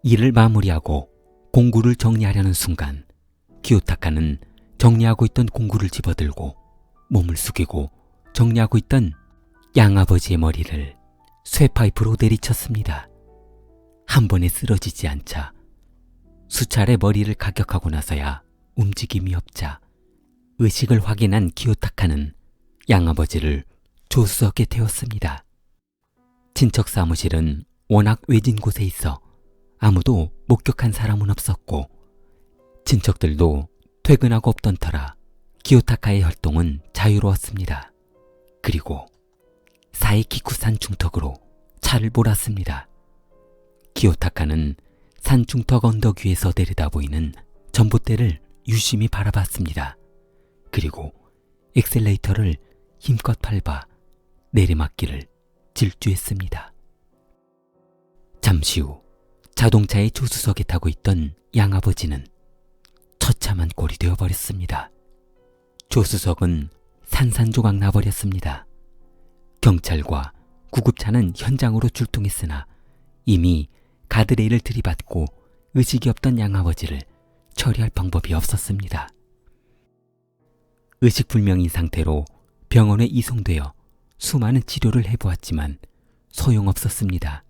일을 마무리하고 공구를 정리하려는 순간 키요타카는 정리하고 있던 공구를 집어들고 몸을 숙이고 정리하고 있던 양아버지의 머리를 쇠파이프로 내리쳤습니다. 한 번에 쓰러지지 않자 수차례 머리를 가격하고 나서야 움직임이 없자 의식을 확인한 키요타카는 양아버지를 조수석에 태웠습니다. 친척 사무실은 워낙 외진 곳에 있어 아무도 목격한 사람은 없었고 친척들도 퇴근하고 없던 터라 키요타카의 활동은 자유로웠습니다. 그리고 사이키쿠산 중턱으로 차를 몰았습니다. 키요타카는 산 중턱 언덕 위에서 내려다 보이는 전봇대를 유심히 바라봤습니다. 그리고 엑셀레이터를 힘껏 밟아 내리막길을 질주했습니다. 잠시 후 자동차의 조수석에 타고 있던 양아버지는 처참한 꼴이 되어버렸습니다. 조수석은 산산조각 나버렸습니다. 경찰과 구급차는 현장으로 출동했으나 이미 가드레일을 들이받고 의식이 없던 양아버지를 처리할 방법이 없었습니다. 의식불명인 상태로 병원에 이송되어 수많은 치료를 해보았지만 소용없었습니다.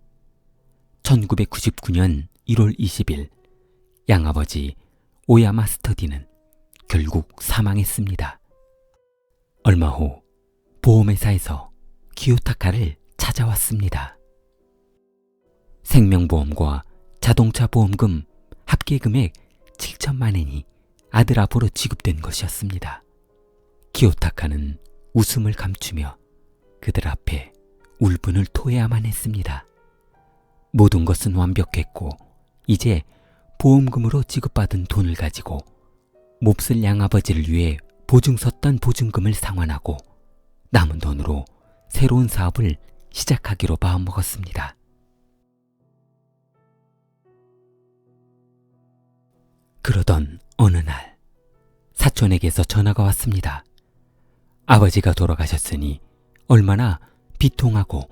1999년 1월 20일 양아버지 오야마 스터디는 결국 사망했습니다. 얼마 후 보험회사에서 기요타카를 찾아왔습니다. 생명보험과 자동차 보험금 합계 금액 7천만 엔이 아들 앞으로 지급된 것이었습니다. 기요타카는 웃음을 감추며 그들 앞에 울분을 토해야만 했습니다. 모든 것은 완벽했고 이제 보험금으로 지급받은 돈을 가지고 몹쓸 양아버지를 위해 보증 섰던 보증금을 상환하고 남은 돈으로 새로운 사업을 시작하기로 마음먹었습니다. 그러던 어느 날 사촌에게서 전화가 왔습니다. 아버지가 돌아가셨으니 얼마나 비통하고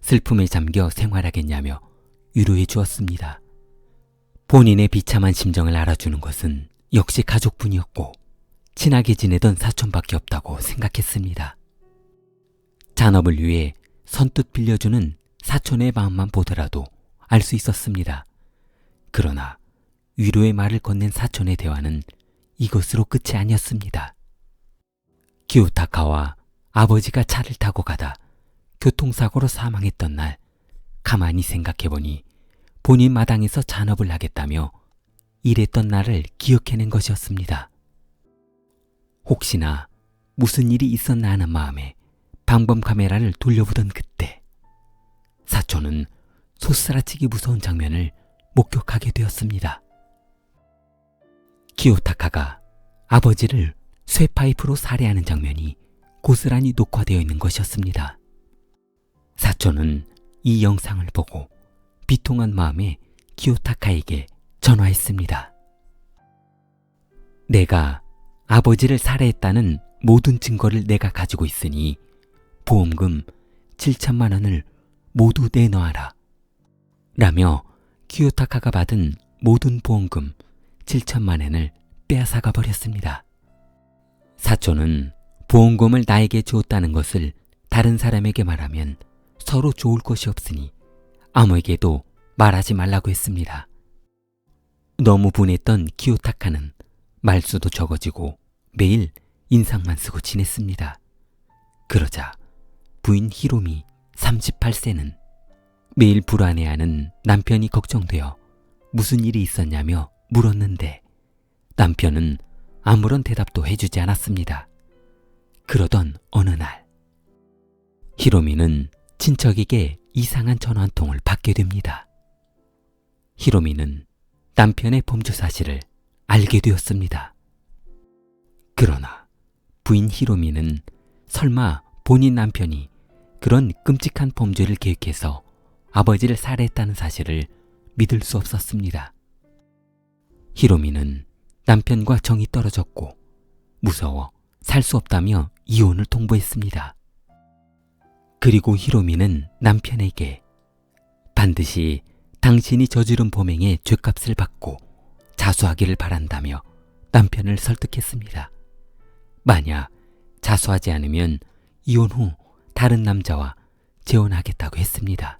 슬픔에 잠겨 생활하겠냐며 위로해 주었습니다. 본인의 비참한 심정을 알아주는 것은 역시 가족뿐이었고 친하게 지내던 사촌밖에 없다고 생각했습니다. 잔업을 위해 선뜻 빌려주는 사촌의 마음만 보더라도 알 수 있었습니다. 그러나 위로의 말을 건넨 사촌의 대화는 이것으로 끝이 아니었습니다. 기요타카와 아버지가 차를 타고 가다 교통사고로 사망했던 날 가만히 생각해보니 본인 마당에서 잔업을 하겠다며 일했던 날을 기억해낸 것이었습니다. 혹시나 무슨 일이 있었나 하는 마음에 방범 카메라를 돌려보던 그때 사촌은 소스라치기 무서운 장면을 목격하게 되었습니다. 기요타카가 아버지를 쇠파이프로 살해하는 장면이 고스란히 녹화되어 있는 것이었습니다. 사촌은 이 영상을 보고 비통한 마음에 기요타카에게 전화했습니다. 내가 아버지를 살해했다는 모든 증거를 내가 가지고 있으니 보험금 7천만 원을 모두 내놔라. 라며 기요타카가 받은 모든 보험금 7천만 엔을 빼앗아가 버렸습니다. 사촌은 보험금을 나에게 주었다는 것을 다른 사람에게 말하면 서로 좋을 것이 없으니 아무에게도 말하지 말라고 했습니다. 너무 분했던 기요타카는 말수도 적어지고 매일 인상만 쓰고 지냈습니다. 그러자 부인 히로미 38세는 매일 불안해하는 남편이 걱정되어 무슨 일이 있었냐며 물었는데 남편은 아무런 대답도 해주지 않았습니다. 그러던 어느 날 히로미는 친척에게 이상한 전화 한 통을 받게 됩니다. 히로미는 남편의 범죄 사실을 알게 되었습니다. 그러나 부인 히로미는 설마 본인 남편이 그런 끔찍한 범죄를 계획해서 아버지를 살해했다는 사실을 믿을 수 없었습니다. 히로미는 남편과 정이 떨어졌고 무서워 살 수 없다며 이혼을 통보했습니다. 그리고 히로미는 남편에게 반드시 당신이 저지른 범행의 죗값을 받고 자수하기를 바란다며 남편을 설득했습니다. 만약 자수하지 않으면 이혼 후 다른 남자와 재혼하겠다고 했습니다.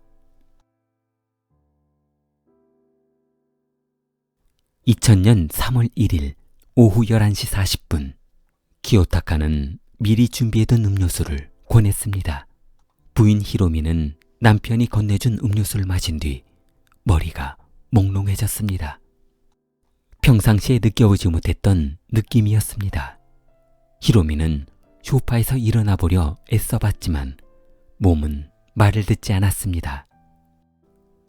2000년 3월 1일 오후 11시 40분 기요타카는 미리 준비해둔 음료수를 권했습니다. 부인 히로미는 남편이 건네준 음료수를 마신 뒤 머리가 몽롱해졌습니다. 평상시에 느껴보지 못했던 느낌이었습니다. 히로미는 소파에서 일어나 보려 애써봤지만 몸은 말을 듣지 않았습니다.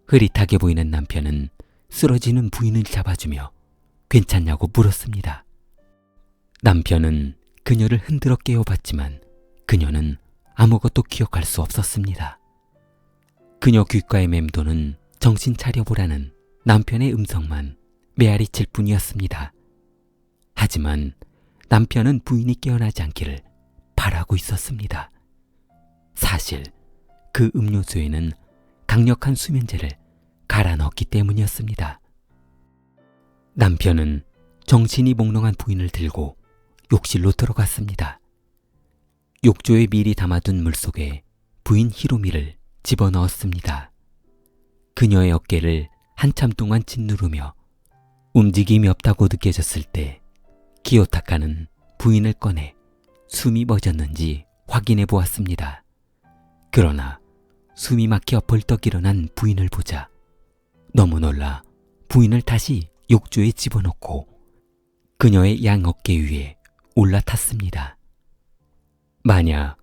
흐릿하게 보이는 남편은 쓰러지는 부인을 잡아주며 괜찮냐고 물었습니다. 남편은 그녀를 흔들어 깨워봤지만 그녀는 아무것도 기억할 수 없었습니다. 그녀 귓가에 맴도는 정신 차려보라는 남편의 음성만 메아리칠 뿐이었습니다. 하지만 남편은 부인이 깨어나지 않기를 바라고 있었습니다. 사실 그 음료수에는 강력한 수면제를 갈아 넣었기 때문이었습니다. 남편은 정신이 몽롱한 부인을 들고 욕실로 들어갔습니다. 욕조에 미리 담아둔 물속에 부인 히로미를 집어넣었습니다. 그녀의 어깨를 한참 동안 짓누르며 움직임이 없다고 느껴졌을 때 기요타카는 부인을 꺼내 숨이 멎었는지 확인해 보았습니다. 그러나 숨이 막혀 벌떡 일어난 부인을 보자 너무 놀라 부인을 다시 욕조에 집어넣고 그녀의 양 어깨 위에 올라탔습니다. 만약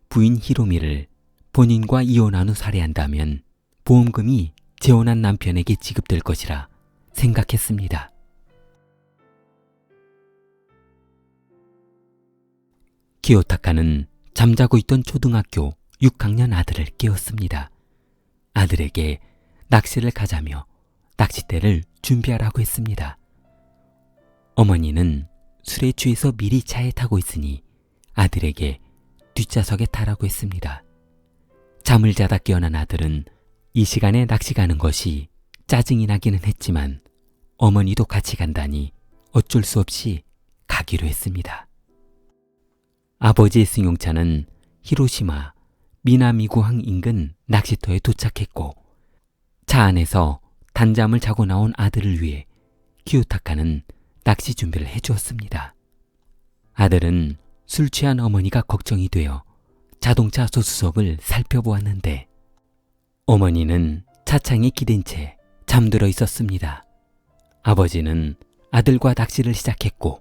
부인 히로미를 본인과 이혼한 후 살해한다면 보험금이 재혼한 남편에게 지급될 것이라 생각했습니다. 기요타카는 잠자고 있던 초등학교 6학년 아들을 깨웠습니다. 아들에게 낚시를 가자며 낚싯대를 준비하라고 했습니다. 어머니는 술에 취해서 미리 차에 타고 있으니 아들에게 뒷좌석에 타라고 했습니다. 잠을 자다 깨어난 아들은 이 시간에 낚시 가는 것이 짜증이 나기는 했지만 어머니도 같이 간다니 어쩔 수 없이 가기로 했습니다. 아버지의 승용차는 히로시마 미나미구항 인근 낚시터에 도착했고 차 안에서 단잠을 자고 나온 아들을 위해 기요타카는 낚시 준비를 해주었습니다. 아들은 술 취한 어머니가 걱정이 되어 자동차 조수석을 살펴보았는데 어머니는 차창에 기댄 채 잠들어 있었습니다. 아버지는 아들과 낚시를 시작했고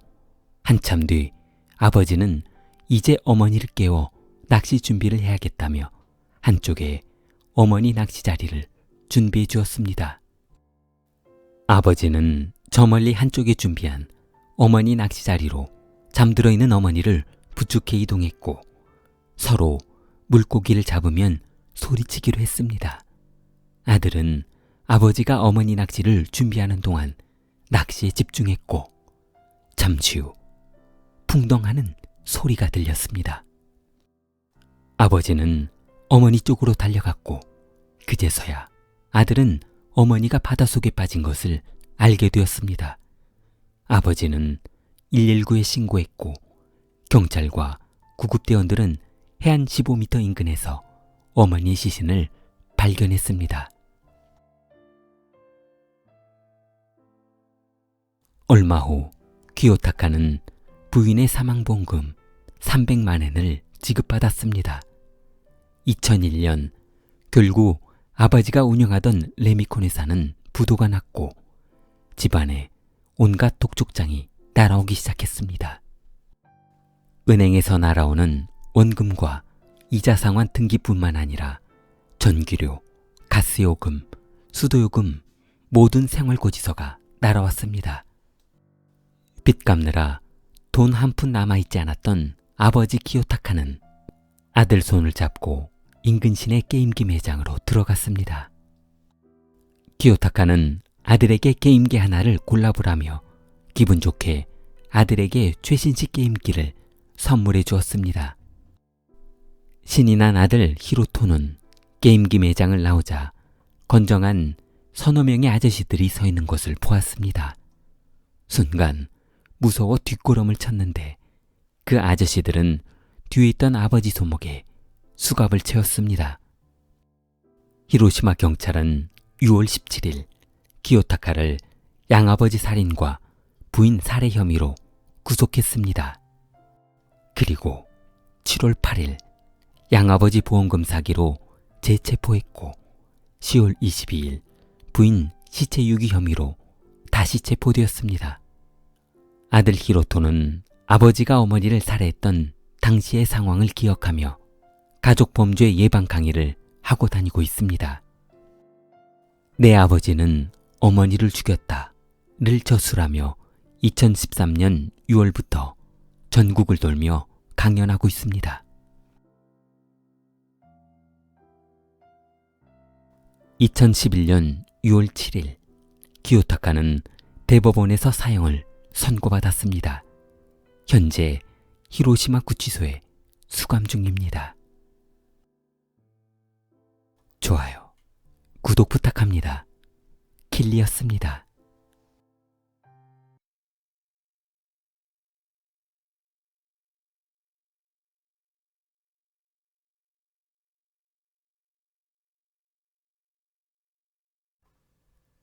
한참 뒤 아버지는 이제 어머니를 깨워 낚시 준비를 해야겠다며 한쪽에 어머니 낚시 자리를 준비해 주었습니다. 아버지는 저 멀리 한쪽에 준비한 어머니 낚시 자리로 잠들어 있는 어머니를 부축해 이동했고 서로 물고기를 잡으면 소리치기로 했습니다. 아들은 아버지가 어머니 낚시를 준비하는 동안 낚시에 집중했고 잠시 후 풍덩하는 소리가 들렸습니다. 아버지는 어머니 쪽으로 달려갔고 그제서야 아들은 어머니가 바닷속에 빠진 것을 알게 되었습니다. 아버지는 119에 신고했고 경찰과 구급대원들은 해안 15m 인근에서 어머니의 시신을 발견했습니다. 얼마 후 기요타카는 부인의 사망보험금 300만 엔을 지급받았습니다. 2001년 결국 아버지가 운영하던 레미콘 회사는 부도가 났고 집안에 온갖 독촉장이 날아오기 시작했습니다. 은행에서 날아오는 원금과 이자 상환 등기뿐만 아니라 전기료, 가스요금, 수도요금 모든 생활고지서가 날아왔습니다. 빚 갚느라 돈 한 푼 남아있지 않았던 아버지 기요타카는 아들 손을 잡고 인근 시내 게임기 매장으로 들어갔습니다. 기요타카는 아들에게 게임기 하나를 골라보라며 기분 좋게 아들에게 최신식 게임기를 선물해 주었습니다. 신이 난 아들 히로토는 게임기 매장을 나오자 건정한 서너 명의 아저씨들이 서 있는 것을 보았습니다. 순간 무서워 뒷걸음을 쳤는데 그 아저씨들은 뒤에 있던 아버지 손목에 수갑을 채웠습니다. 히로시마 경찰은 6월 17일 기요타카를 양아버지 살인과 부인 살해 혐의로 구속했습니다. 그리고 7월 8일 양아버지 보험금 사기로 재체포했고 10월 22일 부인 시체 유기 혐의로 다시 체포되었습니다. 아들 히로토는 아버지가 어머니를 살해했던 당시의 상황을 기억하며 가족 범죄 예방 강의를 하고 다니고 있습니다. 내 아버지는 어머니를 죽였다를 저술하며 2013년 6월부터 전국을 돌며 강연하고 있습니다. 2011년 6월 7일 기요타카는 대법원에서 사형을 선고받았습니다. 현재 히로시마 구치소에 수감 중입니다. 좋아요, 구독 부탁합니다. 킬리였습니다.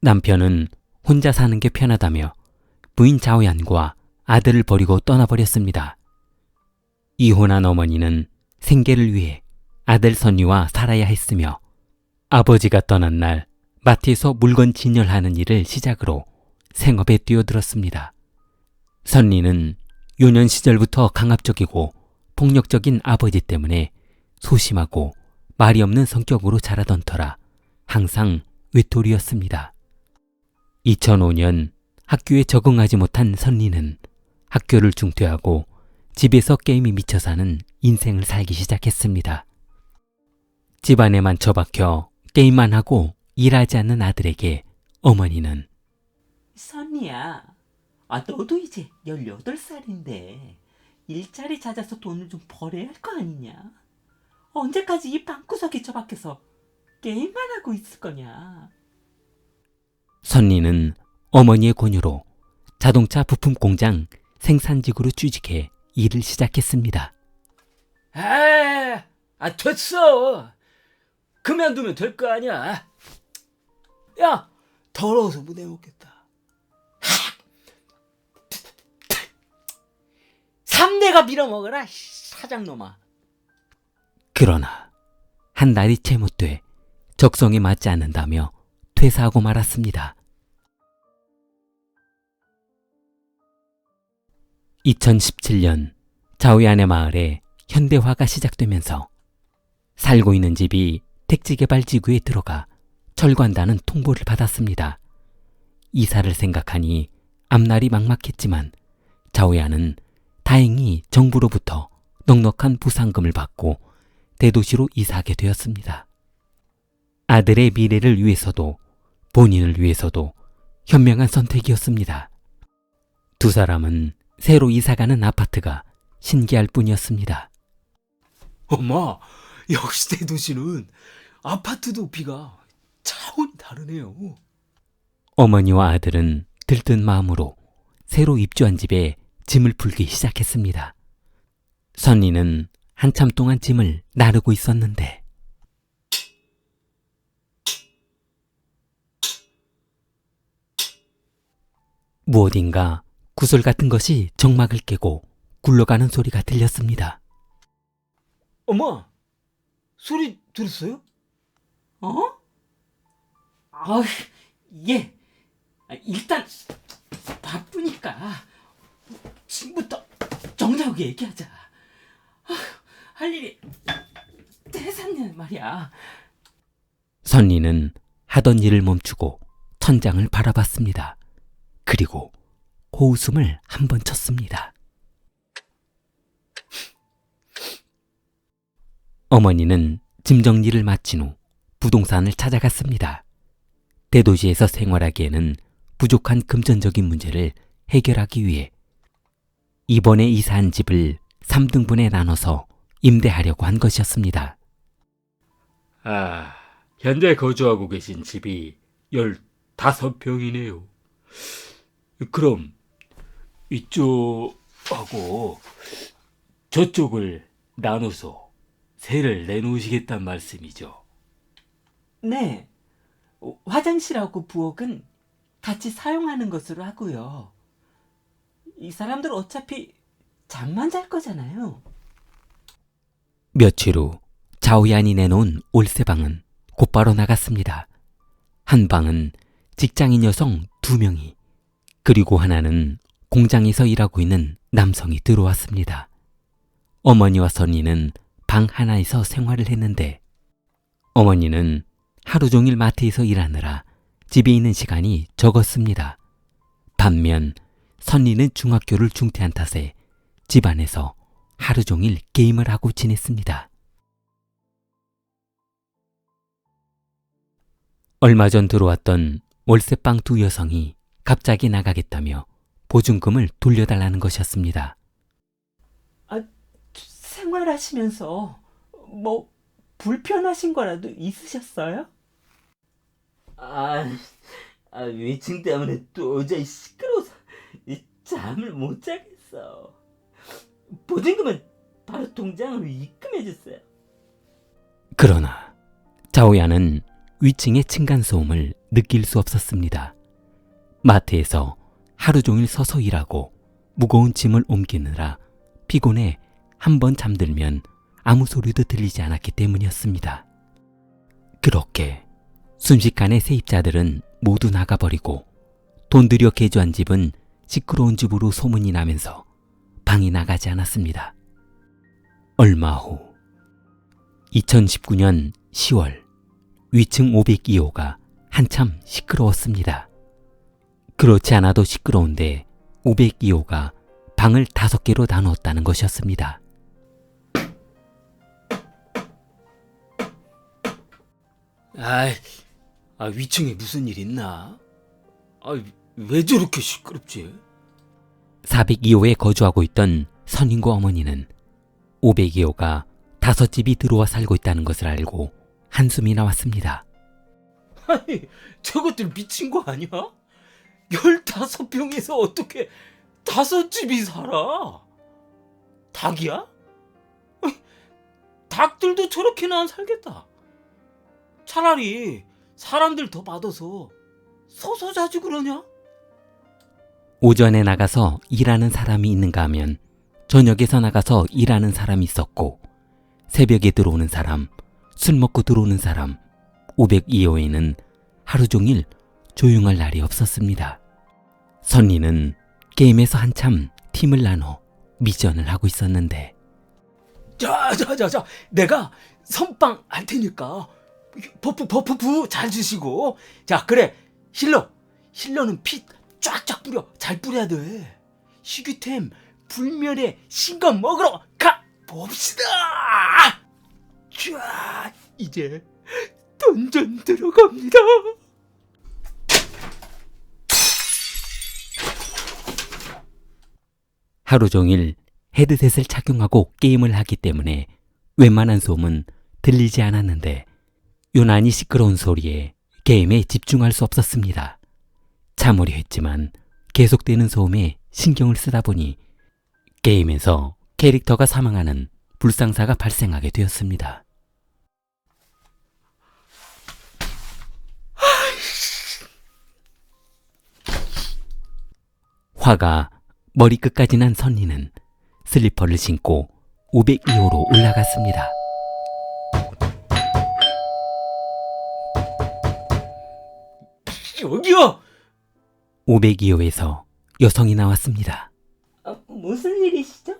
남편은 혼자 사는 게 편하다며 부인 자오얀과 아들을 버리고 떠나버렸습니다. 이혼한 어머니는 생계를 위해 아들 선유와 살아야 했으며 아버지가 떠난 날 마트에서 물건 진열하는 일을 시작으로 생업에 뛰어들었습니다. 선리는 유년 시절부터 강압적이고 폭력적인 아버지 때문에 소심하고 말이 없는 성격으로 자라던 터라 항상 외톨이였습니다. 2005년 학교에 적응하지 못한 선리는 학교를 중퇴하고 집에서 게임에 미쳐 사는 인생을 살기 시작했습니다. 집안에만 처박혀 게임만 하고 일하지 않는 아들에게 어머니는 선이야, 너도 이제 18살인데 일자리 찾아서 돈을 좀 벌어야 할 거 아니냐? 언제까지 이 방구석에 처박혀서 게임만 하고 있을 거냐? 선리는 어머니의 권유로 자동차 부품 공장 생산직으로 취직해 일을 시작했습니다. 됐어. 그만두면 될 거 아니야. 야, 더러워서 못 해먹겠다. 3대가 빌어먹어라, 사장놈아. 그러나 한 달이 채 못 돼 적성에 맞지 않는다며 퇴사하고 말았습니다. 2017년 자오얀의 마을에 현대화가 시작되면서 살고 있는 집이 택지개발지구에 들어가 철거한다는 통보를 받았습니다. 이사를 생각하니 앞날이 막막했지만 자오얀은 다행히 정부로부터 넉넉한 보상금을 받고 대도시로 이사하게 되었습니다. 아들의 미래를 위해서도 본인을 위해서도 현명한 선택이었습니다. 두 사람은 새로 이사가는 아파트가 신기할 뿐이었습니다. 엄마, 역시 대도시는 아파트 높이가 차원이 다르네요. 어머니와 아들은 들뜬 마음으로 새로 입주한 집에 짐을 풀기 시작했습니다. 선리는 한참 동안 짐을 나르고 있었는데 무엇인가 구슬 같은 것이 정막을 깨고 굴러가는 소리가 들렸습니다. 엄마, 소리 들었어요? 예. 일단 바쁘니까 지금부터 정리하고 얘기하자. 할 일이 대산년 말이야. 선리는 하던 일을 멈추고 천장을 바라봤습니다. 그리고 호웃음을 한 번 쳤습니다. 어머니는 짐 정리를 마친 후 부동산을 찾아갔습니다. 대도시에서 생활하기에는 부족한 금전적인 문제를 해결하기 위해 이번에 이사한 집을 3등분에 나눠서 임대하려고 한 것이었습니다. 현재 거주하고 계신 집이 15평이네요. 그럼 이쪽하고 저쪽을 나눠서 세를 내놓으시겠단 말씀이죠? 네. 화장실하고 부엌은 같이 사용하는 것으로 하고요. 이 사람들 어차피 잠만 잘 거잖아요. 며칠 후 자오얀이 내놓은 올세방은 곧바로 나갔습니다. 한 방은 직장인 여성 2명이 그리고 하나는 공장에서 일하고 있는 남성이 들어왔습니다. 어머니와 선이는 방 하나에서 생활을 했는데 어머니는 하루 종일 마트에서 일하느라 집에 있는 시간이 적었습니다. 반면 선리는 중학교를 중퇴한 탓에 집안에서 하루 종일 게임을 하고 지냈습니다. 얼마 전 들어왔던 월세방 두 여성이 갑자기 나가겠다며 보증금을 돌려달라는 것이었습니다. 생활하시면서 뭐 불편하신 거라도 있으셨어요? 위층 때문에 도저히 시끄러워서 잠을 못 자겠어. 보증금은 바로 통장으로 입금해주세요. 그러나 자오야는 위층의 층간소음을 느낄 수 없었습니다. 마트에서 하루 종일 서서 일하고 무거운 짐을 옮기느라 피곤해 한 번 잠들면 아무 소리도 들리지 않았기 때문이었습니다. 그렇게 순식간에 세입자들은 모두 나가버리고 돈 들여 개조한 집은 시끄러운 집으로 소문이 나면서 방이 나가지 않았습니다. 얼마 후 2019년 10월 위층 502호가 한참 시끄러웠습니다. 그렇지 않아도 시끄러운데 502호가 방을 5개로 나누었다는 것이었습니다. 위층에 무슨 일 있나? 왜 저렇게 시끄럽지? 402호에 거주하고 있던 선인구 어머니는 502호가 5집이 들어와 살고 있다는 것을 알고 한숨이 나왔습니다. 아니, 저것들 미친 거 아니야? 15평에서 어떻게 5집이 살아? 닭이야? 닭들도 저렇게는 안 살겠다. 차라리 사람들 더 받아서 서서 자지 그러냐? 오전에 나가서 일하는 사람이 있는가 하면 저녁에서 나가서 일하는 사람이 있었고 새벽에 들어오는 사람, 술 먹고 들어오는 사람 502호에는 하루 종일 조용할 날이 없었습니다. 선리는 게임에서 한참 팀을 나눠 미션을 하고 있었는데 자, 내가 선빵 할 테니까 버프 잘 주시고. 자, 그래, 힐러는 피 쫙쫙 뿌려. 잘 뿌려야 돼. 희귀템 불멸의 신검 먹으러 가 봅시다. 자, 이제 던전 들어갑니다. 하루 종일 헤드셋을 착용하고 게임을 하기 때문에 웬만한 소음은 들리지 않았는데 유난히 시끄러운 소리에 게임에 집중할 수 없었습니다. 참으려 했지만 계속되는 소음에 신경을 쓰다 보니 게임에서 캐릭터가 사망하는 불상사가 발생하게 되었습니다. 화가 머리끝까지 난 선리는 슬리퍼를 신고 502호로 올라갔습니다. 여기요. 502호에서 여성이 나왔습니다. 무슨 일이시죠?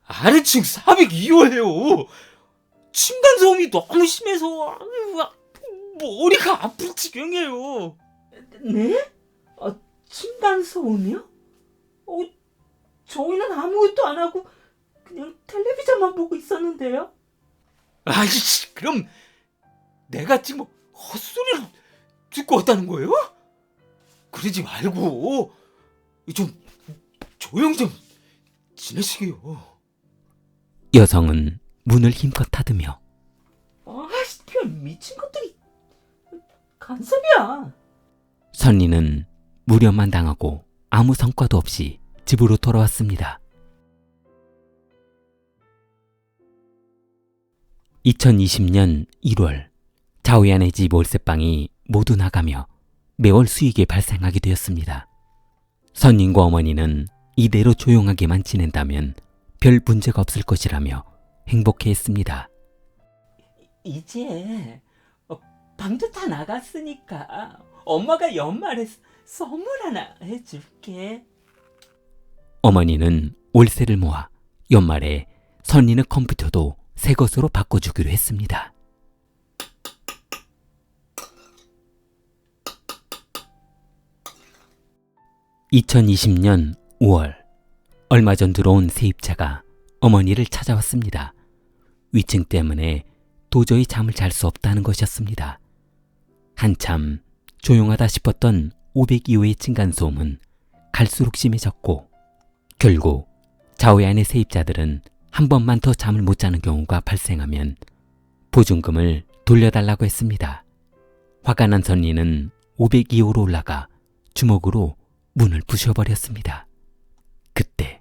아래층 402호예요. 층간소음이 너무 심해서 머리가 아플 지경이에요. 네? 층간소음이요? 저희는 아무것도 안 하고 그냥 텔레비전만 보고 있었는데요. 아이씨, 그럼 내가 지금 헛소리를 듣고 왔다는 거예요? 그러지 말고 좀 조용 좀 지내시게요. 여성은 문을 힘껏 닫으며 별 미친 것들이 간섭이야. 선리는 무렴만 당하고 아무 성과도 없이 집으로 돌아왔습니다. 2020년 1월 자오얀의 집 월세방이 모두 나가며 매월 수익이 발생하게 되었습니다. 선인과 어머니는 이대로 조용하게만 지낸다면 별 문제가 없을 것이라며 행복해했습니다. 이제 방도 다 나갔으니까 엄마가 연말에 선물 하나 해줄게. 어머니는 월세를 모아 연말에 선리는 컴퓨터도 새 것으로 바꿔주기로 했습니다. (2020년 5월) 얼마 전 들어온 세입자가 어머니를 찾아왔습니다. 위층 때문에 도저히 잠을 잘 수 없다는 것이었습니다. 한참 조용하다 싶었던 502호의 층간소음은 갈수록 심해졌고 결국 좌우에 안의 세입자들은 한 번만 더 잠을 못 자는 경우가 발생하면 보증금을 돌려달라고 했습니다. 화가 난 선리는 502호로 올라가 주먹으로 문을 부셔버렸습니다. 그때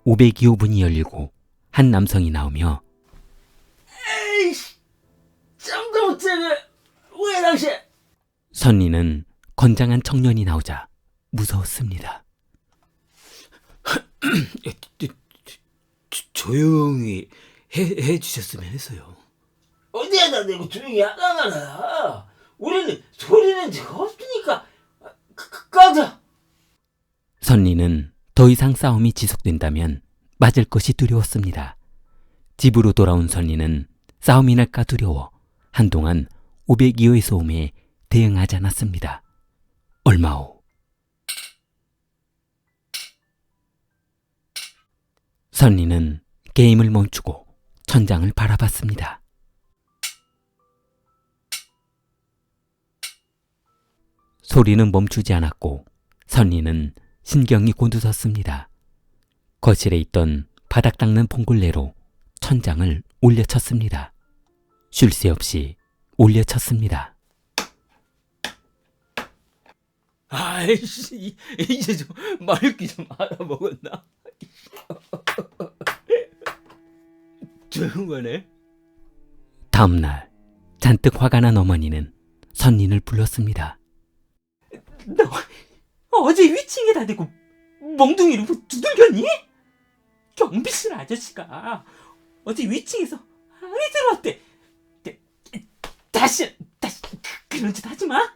502호 문이 열리고 한 남성이 나오며 에이씨, 잠도 못 자네. 왜 당신? 선리는 건장한 청년이 나오자 무서웠습니다. 조용히 해주셨으면 해서요. 어디에다 내고 조용히 하라 말아. 우리는 소리 낸 적 없으니까. 꺼져. 선리는 더 이상 싸움이 지속된다면 맞을 것이 두려웠습니다. 집으로 돌아온 선리는 싸움이 날까 두려워 한동안 502호의 소음에 대응하지 않았습니다. 얼마 후 선리는 게임을 멈추고 천장을 바라봤습니다. 소리는 멈추지 않았고 선리는 신경이 곤두섰습니다. 거실에 있던 바닥 닦는 봉골레로 천장을 올려쳤습니다. 쉴 새 없이 올려쳤습니다. 아이씨, 이제 좀 말귀 좀 알아먹었나? 조용하네. 다음 날 잔뜩 화가 난 어머니는 선린을 불렀습니다. 너 어제 위층에다 대고 멍둥이로 두들겼니? 경비실 아저씨가 어제 위층에서 안에 들어왔대. 다시 그런 짓 하지 마.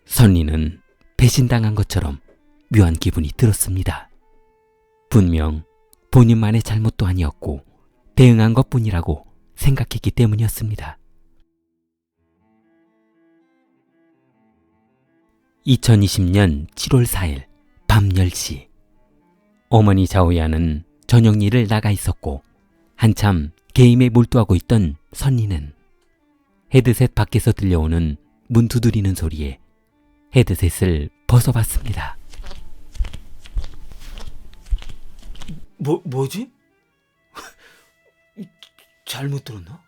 선리는 배신당한 것처럼 묘한 기분이 들었습니다. 분명 본인만의 잘못도 아니었고 대응한 것뿐이라고 생각했기 때문이었습니다. 2020년 7월 4일 밤 10시 어머니 자오야는 저녁 일을 나가 있었고 한참 게임에 몰두하고 있던 선리는 헤드셋 밖에서 들려오는 문 두드리는 소리에 헤드셋을 벗어봤습니다. 뭐지? 잘못 들었나?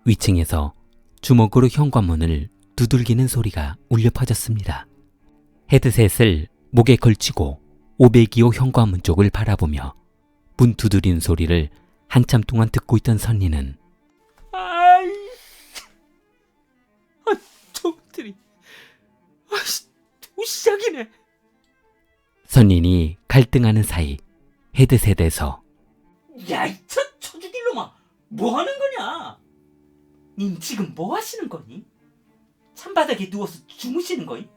위층에서 주먹으로 현관문을 두들기는 소리가 울려 퍼졌습니다. 헤드셋을 목에 걸치고 502호 현관문 쪽을 바라보며 문 두드리는 소리를 한참 동안 듣고 있던 선리는 아이, 저것들이 또 시작이네. 선린이 갈등하는 사이 헤드셋에서 야, 이 쳐죽일 놈아, 뭐 하는 거냐? 님 지금 뭐 하시는 거니? 찬바닥에 누워서 주무시는 거니?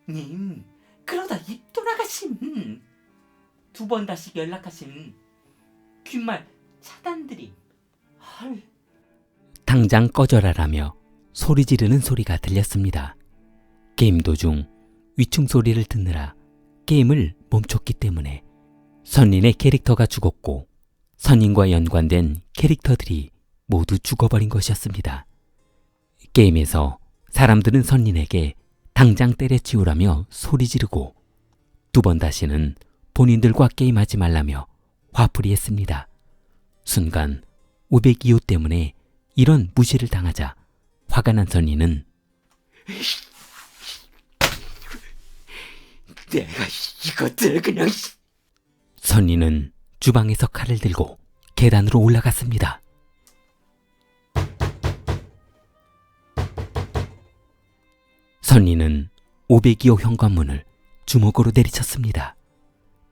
님, 그러다 입 돌아가심. 2번 다시 연락하심. 귓말 차단드림. 헐. 당장 꺼져라라며 소리 지르는 소리가 들렸습니다. 게임 도중 위층 소리를 듣느라 게임을 멈췄기 때문에 선린의 캐릭터가 죽었고 선린과 연관된 캐릭터들이 모두 죽어버린 것이었습니다. 게임에서 사람들은 선린에게 당장 때려치우라며 소리 지르고 2번 다시는 본인들과 게임하지 말라며 화풀이했습니다. 순간 502호 때문에 이런 무시를 당하자 화가 난 선린은 내가 이것들 그냥. 선린은 주방에서 칼을 들고 계단으로 올라갔습니다. 선린은 502호 현관문을 주먹으로 내리쳤습니다.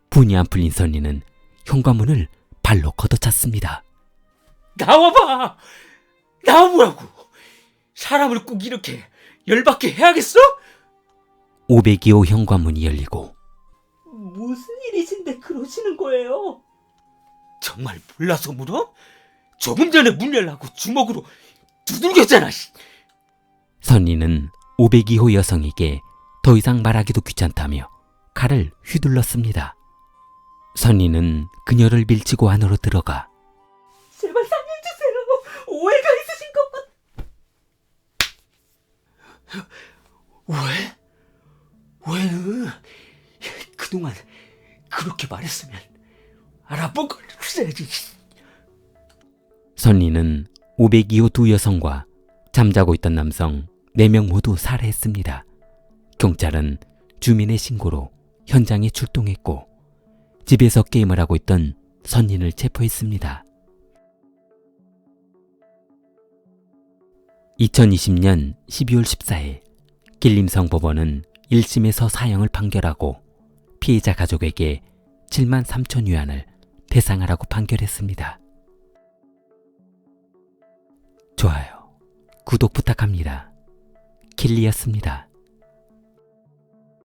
분이 안 풀린 선린은 현관문을 발로 걷어찼습니다. 나와봐! 나와보라고! 사람을 꼭 이렇게 열받게 해야겠어? 502호 현관문이 열리고 무슨 일이신데 그러시는 거예요? 정말 몰라서 물어? 조금 전에 문 열라고 주먹으로 두들겼잖아. 선린은 502호 여성에게 더 이상 말하기도 귀찮다며 칼을 휘둘렀습니다. 선희는 그녀를 밀치고 안으로 들어가 제발 살려주세요. 오해가 있으신 것 같... 왜는 그동안 그렇게 말했으면 알아보고 그래야지. 선희는 502호 두 여성과 잠자고 있던 남성 4명 모두 살해했습니다. 경찰은 주민의 신고로 현장에 출동했고 집에서 게임을 하고 있던 선인을 체포했습니다. 2020년 12월 14일 길림성 법원은 1심에서 사형을 판결하고 피해자 가족에게 7만 3천 위안을 배상하라고 판결했습니다. 좋아요, 구독 부탁합니다. 킬리였습니다.